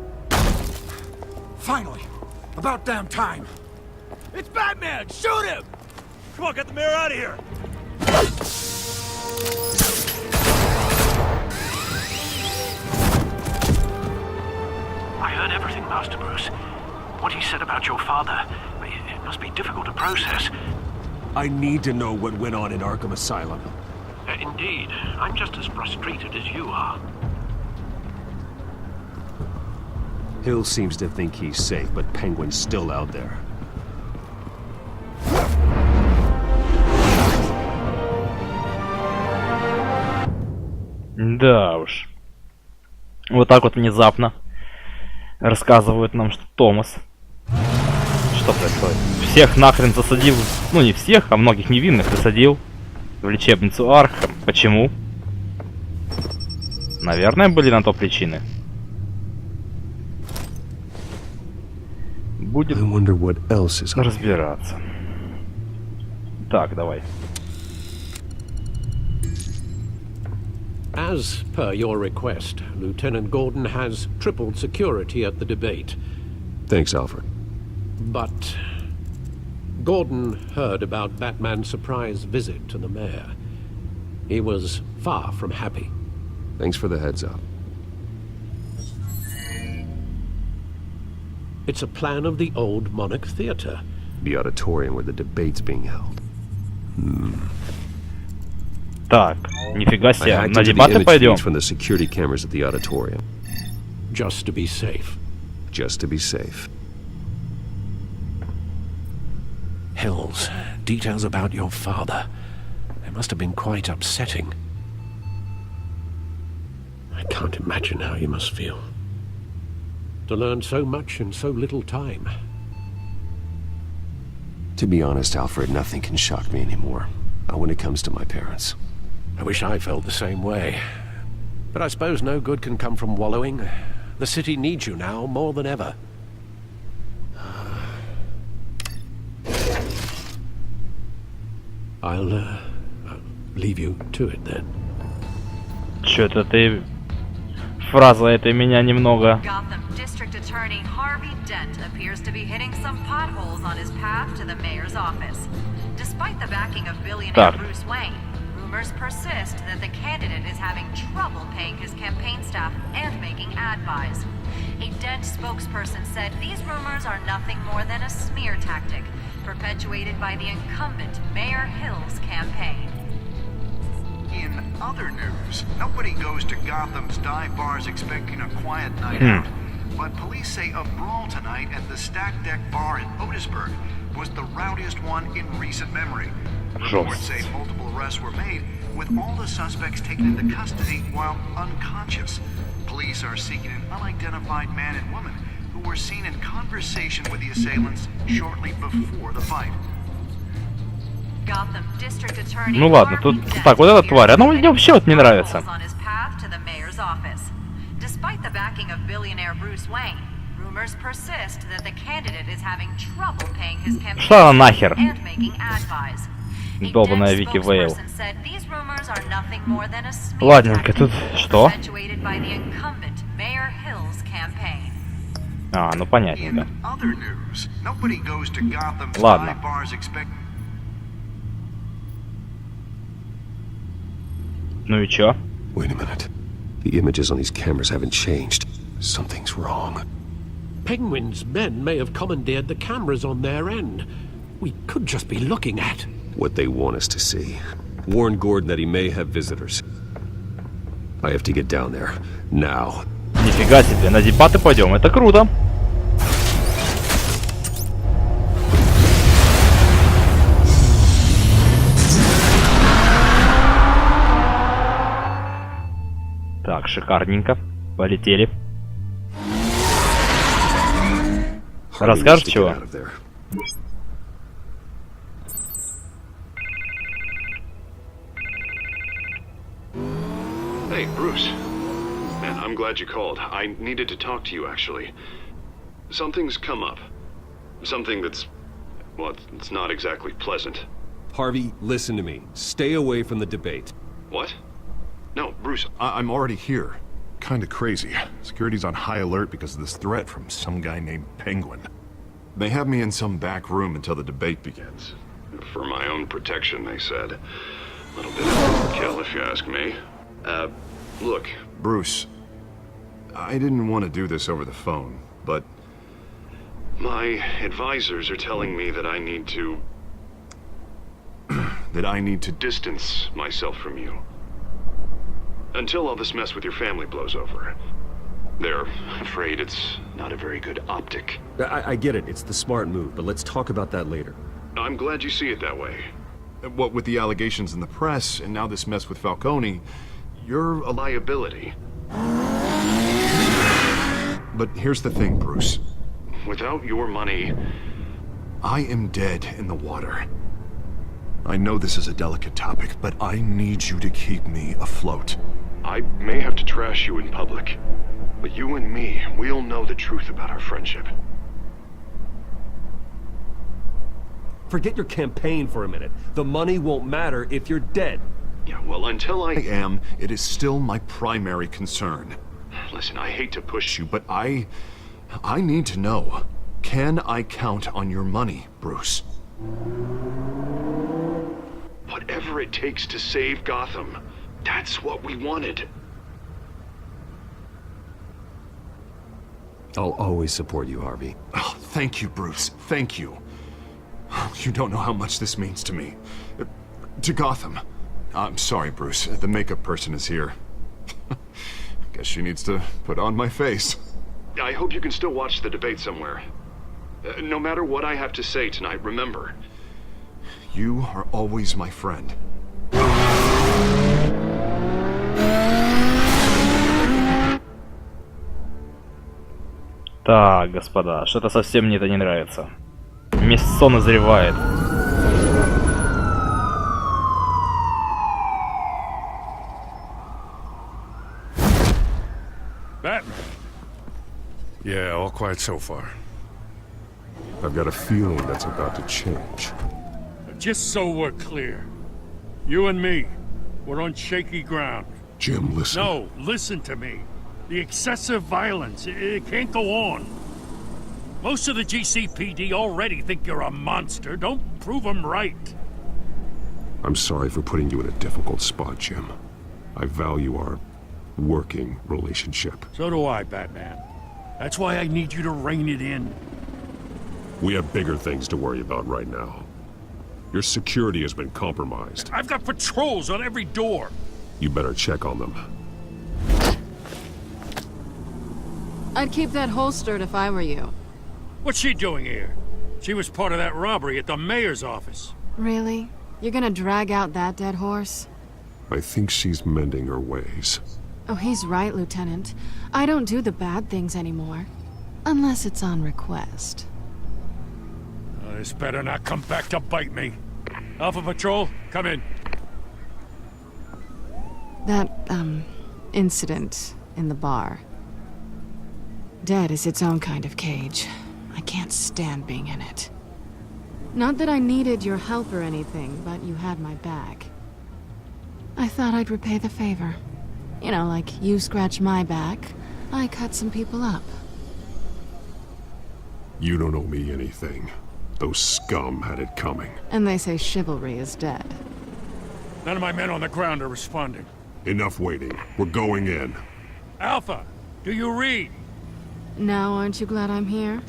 Finally. About damn time. It's Batman! Shoot him! Come on, get the mayor out of here! I heard everything, Master Bruce. What he said about your father, it must be difficult to process. I need to know what went on in Arkham Asylum. Indeed. I'm just as frustrated as you are. Hill seems to think he's safe, but Penguin's still out there. Да уж. Вот так вот внезапно рассказывают нам, что Томас. Что происходит? Всех нахрен засадил. Ну не всех, а многих невинных засадил в лечебницу Аркхем. Почему? Наверное, были на то причины. Будем разбираться. Так, давай. As per your request, Lieutenant Gordon has tripled security at the debate. Thanks, Alfred. But Gordon heard about Batman's surprise visit to the mayor. He was far from happy. Thanks for the heads up. It's a plan of the old Monarch Theatre. The auditorium where the debate's being held. Так, нифига себе, I hacked на into the дебаты image пойдем. feeds from the security cameras at the auditorium. Just to be safe. Just to be safe. Hills, details about your father. They must have been quite upsetting. I can't imagine how you must feel. To learn so much in so little time. To be honest, Alfred, nothing can shock me anymore. Not when it comes to my parents. I wish I felt the same way. But I suppose no good can come from wallowing. The city needs you now more than ever. I'll leave you to it then. Чё-то ты... Фраза эта меня немного... Gotham District Attorney Harvey Dent appears to be hitting some potholes on his path to the mayor's office. Despite the backing of billionaire Bruce Wayne, rumors persist that the candidate is having trouble paying his campaign staff and making ad buys. A Dent spokesperson said these rumors are nothing more than a smear tactic perpetuated by the incumbent Mayor Hill's campaign. In other news, nobody goes to Gotham's dive bars expecting a quiet night out. But police say a brawl tonight at the Stack Deck Bar in Otisburg was the rowdiest one in recent memory. Reports say multiple arrests were made, with all the suspects taken into custody while unconscious. Police are seeking an unidentified man and woman who were seen in conversation with the assailants shortly before the fight. Ну ладно, тут... Так, вот эта тварь, она мне вообще вот не нравится. rumors persist that the candidate is having trouble paying his campaign Шла нахер. and making ad buys. Долбаная Вики Вейл. Spokesperson said these rumors are nothing more than a smear Ладненько, тут что? perpetuated by the incumbent Mayor Hill's campaign. А, ну понятненько. Other news, nobody goes to Gotham's Ладно. dive bars expect. Ну и чё? Wait a minute. The images on these cameras haven't changed. Something's wrong. Penguin's men may have commandeered the cameras on their end. We could just be looking at What they want us to see. Warn Gordon that he may have visitors. I have to get down there. Now. Нифига себе, на дебаты пойдем, это круто. Так, шикарненько. Полетели. Расскажешь чего? Hey, Bruce. Man, I'm glad you called. I needed to talk to you, actually. Something's come up. Something that's... well, it's not exactly pleasant. Harvey, listen to me. Stay away from the debate. What? No, Bruce, I'm already here. Kinda crazy. Security's on high alert because of this threat from some guy named Penguin. They have me in some back room until the debate begins. for my own protection, they said. A little bit of overkill, if you ask me. Look. Bruce, I didn't want to do this over the phone, but... My advisors are telling me that I need to... that I need to distance myself from you. Until all this mess with your family blows over. They're afraid it's not a very good optic. I get it. It's the smart move, but let's talk about that later. I'm glad you see it that way. What with the allegations in the press, and now this mess with Falcone, you're a liability. But here's the thing, Bruce. Without your money... I am dead in the water. I know this is a delicate topic, but I need you to keep me afloat. I may have to trash you in public, but you and me, we'll know the truth about our friendship. Forget your campaign for a minute. The money won't matter if you're dead. Yeah, well, until I am, it is still my primary concern. Listen, I hate to push you, but I need to know. Can I count on your money, Bruce? Whatever it takes to save Gotham. That's what we wanted. I'll always support you, Harvey. Oh, thank you, Bruce. Thank you. You don't know how much this means to me. To Gotham. I'm sorry, Bruce. The makeup person is here. Guess she needs to put on my face. I hope you can still watch the debate somewhere. No matter what I have to say tonight, remember. You are always my friend. Так, господа, что-то совсем мне это не нравится. Мясо назревает. Batman. Yeah, all quiet so far. I've got a feeling that's about to change. Just so we're clear, you and me, we're on shaky ground. Jim, listen. No, listen to me. The excessive violence, it can't go on. Most of the GCPD already think you're a monster. Don't prove them right. I'm sorry for putting you in a difficult spot, Jim. I value our working relationship. So do I, Batman. That's why I need you to rein it in. We have bigger things to worry about right now. Your security has been compromised. I've got patrols on every door. You better check on them. I'd keep that holstered if I were you. What's she doing here? She was part of that robbery at the mayor's office. Really? You're gonna drag out that dead horse? I think she's mending her ways. Oh, he's right, Lieutenant. I don't do the bad things anymore. Unless it's on request. This better not come back to bite me. Alpha Patrol, come in. That, incident in the bar. Dead is its own kind of cage. I can't stand being in it. Not that I needed your help or anything, but you had my back. I thought I'd repay the favor. You know, like you scratch my back, I cut some people up. You don't owe me anything. Those scum had it coming. And they say chivalry is dead. None of my men on the ground are responding. Enough waiting. We're going in. Alpha, do you read? Now, aren't you glad I'm here?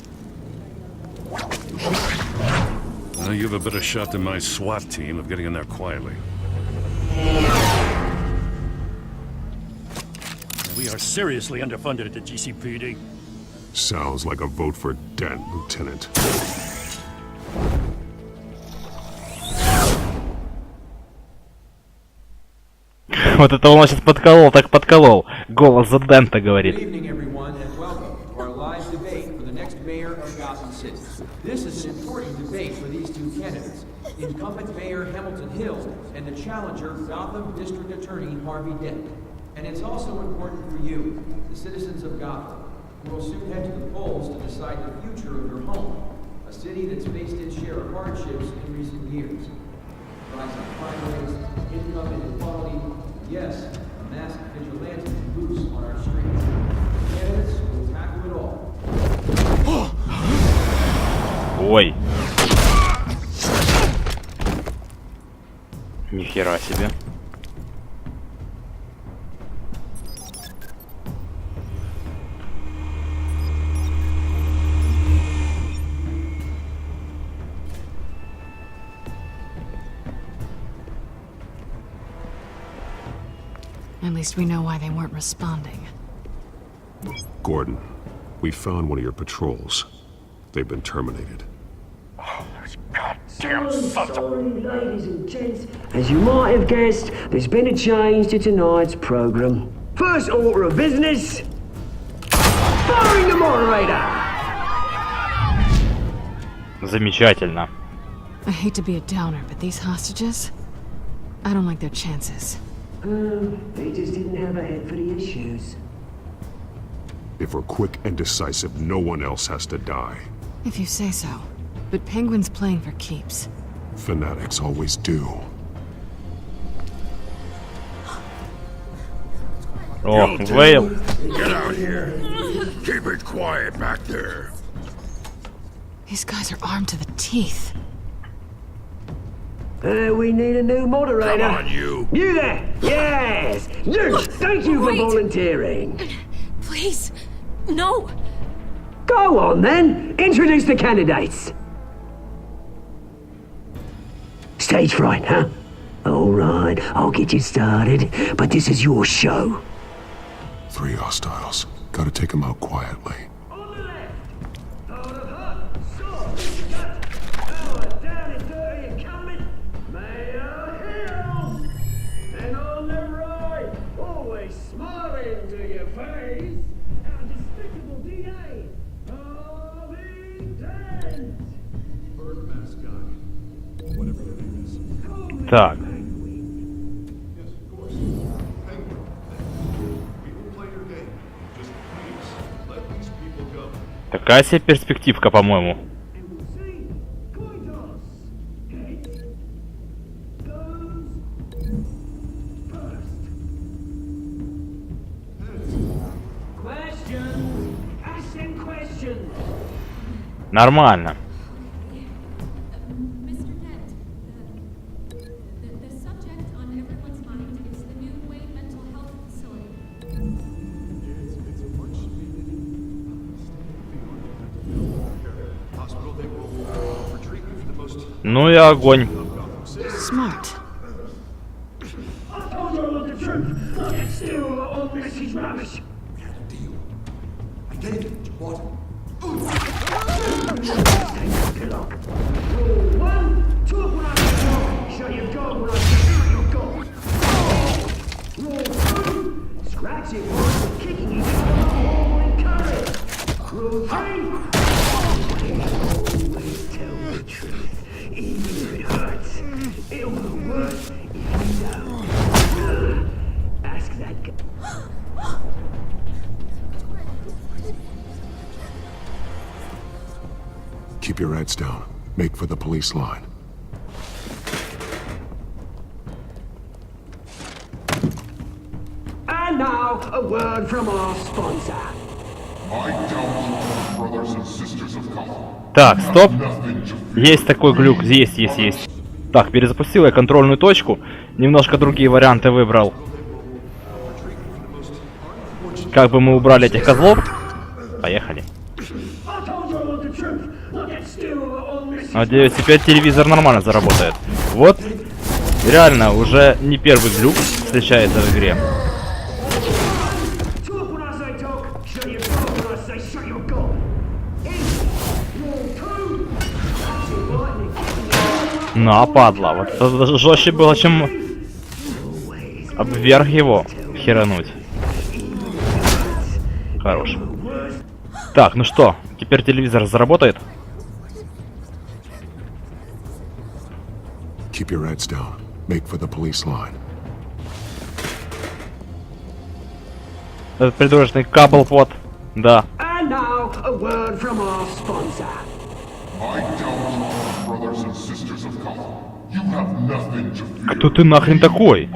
Well, you have a better shot than my SWAT team of getting in there quietly. We are seriously underfunded at the GCPD. Sounds like a vote for Dent, Lieutenant. Вот это он нас сейчас подколол, так подколол. Голос за Дента говорит. Good evening, everyone, and welcome to our live debate for the next mayor of Gotham City. This is an important debate for these two candidates, incumbent Mayor Hamilton Hill and the challenger, Gotham District Attorney Harvey Dent. And it's also important for you, the citizens of Gotham, who will soon head to the polls to decide the future of your home, a city that's faced its share of hardships in recent years. Rising crime rates, income inequality, yes, a masked vigilante loose on our streets. Candidates will tackle it all. Ой. Нихера себе. At least we know why they weren't responding. Gordon, we found one of your patrols. They've been terminated. Sorry, ladies and gents. As you might have guessed, there's been a change to tonight's program. First order of business, firing the moderator. Замечательно. I hate to be a downer, but these hostages, I don't like their chances. They just didn't have a head for the issues. If we're quick and decisive, no one else has to die. If you say so. But Penguin's playing for keeps. Fanatics always do. Oh, Вейл. Get out here. Keep it quiet back there. These guys are armed to the teeth. We need a new moderator. Come on, you. You there! Yes! You! Thank you for volunteering. Please, no. Go on, then. Introduce the candidates. Stage fright, huh? All right, I'll get you started, but this is your show. 3 hostiles. Gotta take them out quietly. Так. Такая себе перспективка, по-моему. Нормально. Ну и огонь. Smart. your heads down. Make for the police line. And now, a word from our sponsor. Так, стоп. Есть такой глюк. Есть. Так, перезапустил я контрольную точку. Немножко другие варианты выбрал. Как бы мы убрали этих козлов? Поехали. Надеюсь, теперь телевизор нормально заработает. Вот. Реально, уже не первый глюк встречается в игре. На, падла. Вот это даже жестче было, чем обверх его херануть. Хорош. Так, ну что, теперь телевизор заработает? Keep your heads down. Make for the police line. Этот придурочный каблпот. Да. And now, a word from our sponsor. Кто ты нахрен такой?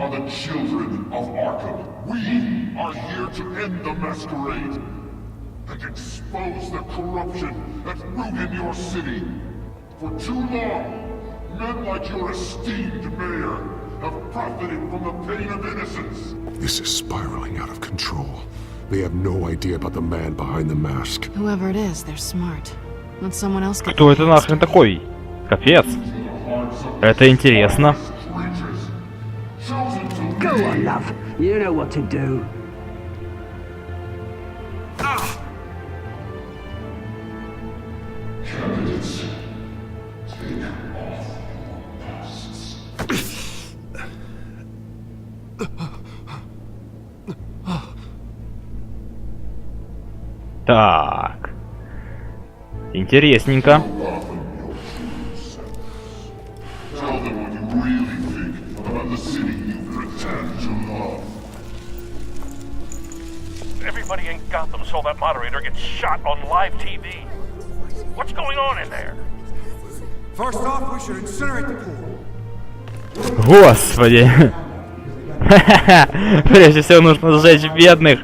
This is spiraling out of control. They have no idea about the man behind the mask. Whoever it is, they're smart. Let someone else get Кто это нахрен такой? Капец. Это интересно. Go on, love. You know what to do. Так. Интересненько. Everybody in Gotham saw that moderator get shot on live TV. What's going on in there? First off, we should incinerate the pool. Господи. Прежде всего нужно сжечь бедных.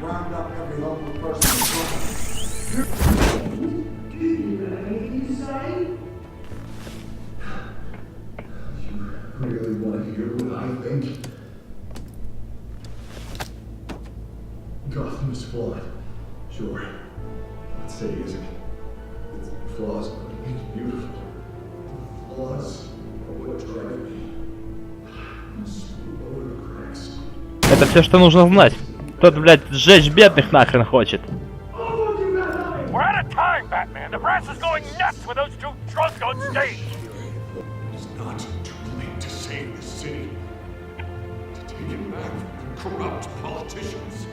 Gotham is flawed. Sure. Let's say it isn't. Its flaws are beautiful. The flaws are what drive me. Это все, что нужно знать. Тот, блядь, сжечь бедных нахрен хочет. We're out of time, Batman. The press is going nuts with those two drunks on stage. It's not too late to save the city. To take it back from corrupt politicians.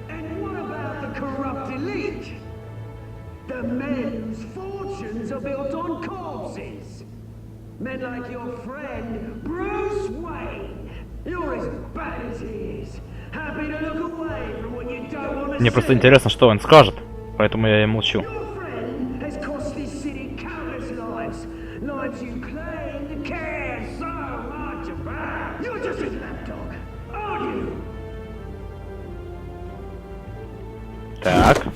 And what about the corrupt elite? The men whose fortunes are built on corpses. Men like your friend, Bruce Wayne. You're as bad as he is. Happy to look away from what you don't want to see. Мне просто интересно, что он скажет, поэтому я и молчу. Your friend has cost this city countless lives. Lives you claim to care so much about. You're just his lapdog, aren't you? Так.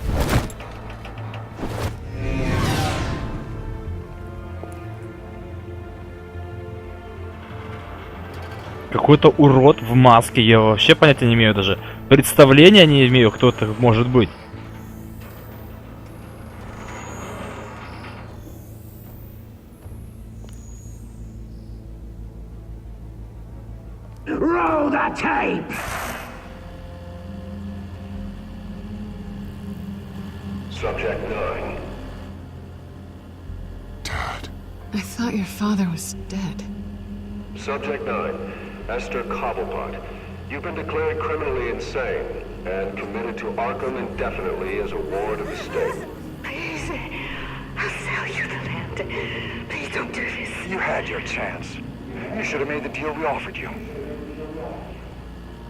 Какой-то урод в маске, я вообще понятия не имею даже. Представления не имею, кто это может быть. Roll the tape! Subject 9. I thought your father was dead. Subject 9. Esther Cobblepot. You've been declared criminally insane and committed to Arkham indefinitely as a ward of the state. Please, I'll sell you the land. Please don't do this. You had your chance. You should have made the deal we offered you.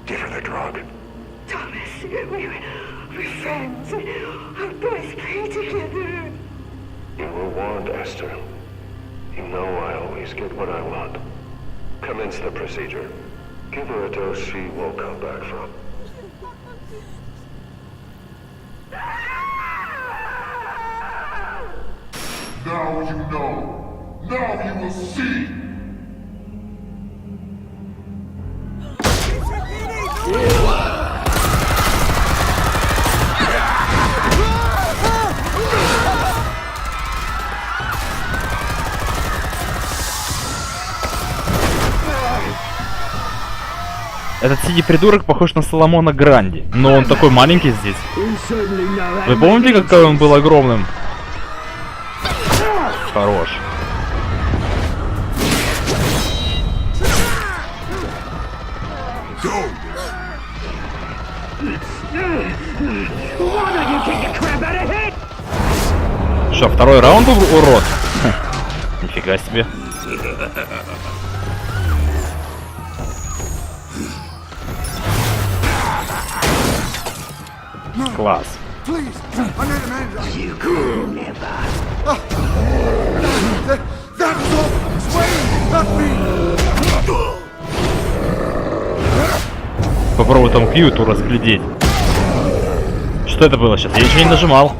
Give her the drug. Thomas, we're friends. Our boys play together. You were warned, Esther. You know I always get what I want. Commence the procedure. Give her a dose she won't come back from. Now you know. Now you will see. Этот синий-придурок похож на Соломона Гранди, но он такой маленький здесь. Вы помните, какой он был огромным? Хорош. Что, второй раунд, урод? Нифига себе. Класс. Попробуй там Кьюту разглядеть. Что это было сейчас? Я ничего не нажимал.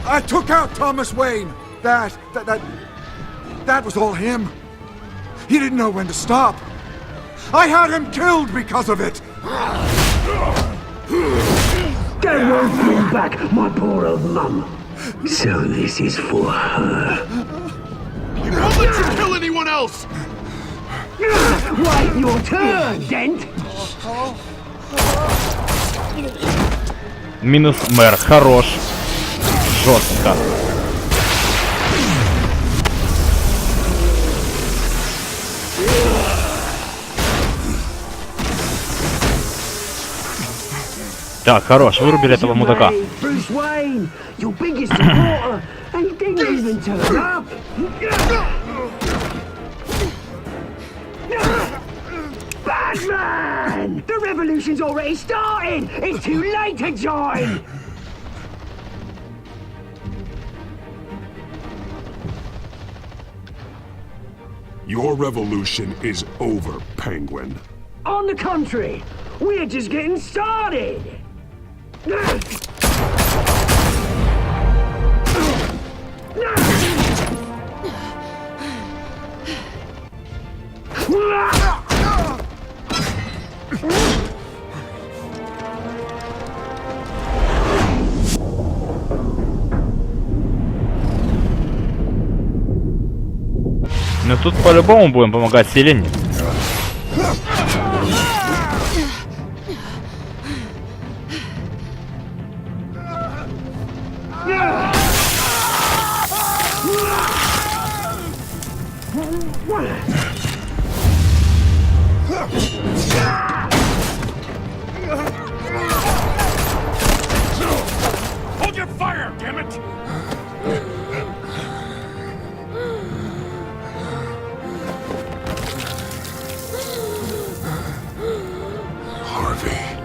I took out Thomas Wayne. That was all him. He didn't know when to stop. I had him killed because of it. They won't bring back my poor old mum. So this is for her. He won't let you kill anyone else! Wait your turn, Dent! Минус мэр. Хорош. Жестко. Так, хорош, вырубили этого мудака. Bruce Wayne, your biggest supporter, and he didn't even turn up. Batman! The revolution's already started. It's too late to join. Your revolution is over, Penguin. On the contrary, we're just getting started. Ну тут по-любому будем помогать Селене. Hold your fire, damn it!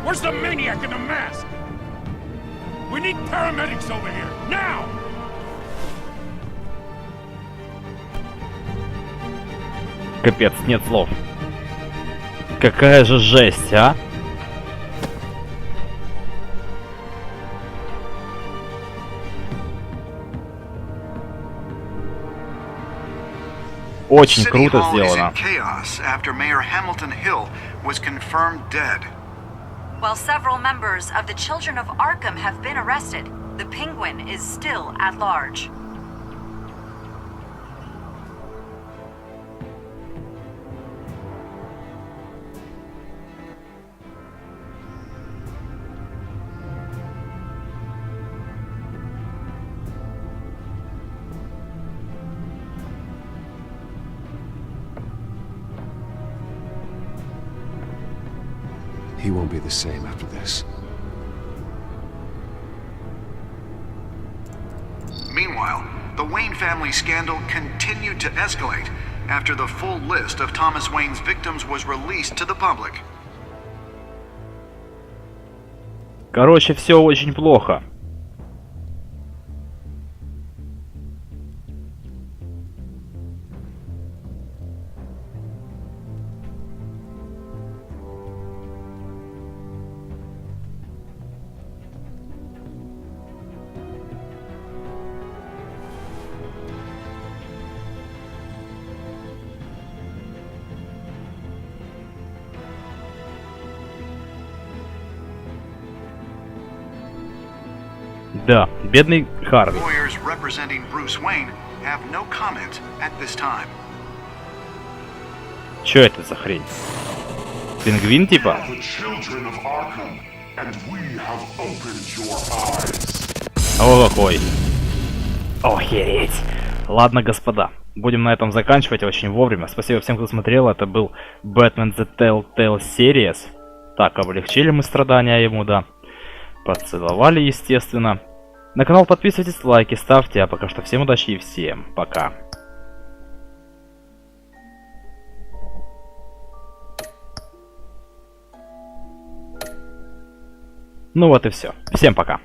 Where's the maniac in the mask? We need paramedics over here, now! Капец, нет слов. Какая же жесть, а? Очень круто сделано. While several members of the Children of Arkham have been arrested, the Penguin is still at large. He won't be the same after this. Meanwhile, the Wayne family scandal continued to escalate after the full list of Thomas Wayne's victims was released to the public. Короче, все очень плохо. Да, бедный Харви. Lawyers representing Bruce Wayne have no comment at this time. Чё это за хрень? Пингвин типа? The children of Arkham, and we have opened your eyes. О, какой. Охереть. Ладно, господа. Будем на этом заканчивать очень вовремя. Спасибо всем, кто смотрел. Это был Batman The Telltale Series. Так, облегчили мы страдания ему, да. Поцеловали, естественно. На канал подписывайтесь, лайки ставьте. А пока что всем удачи и всем пока. Ну вот и все. Всем пока.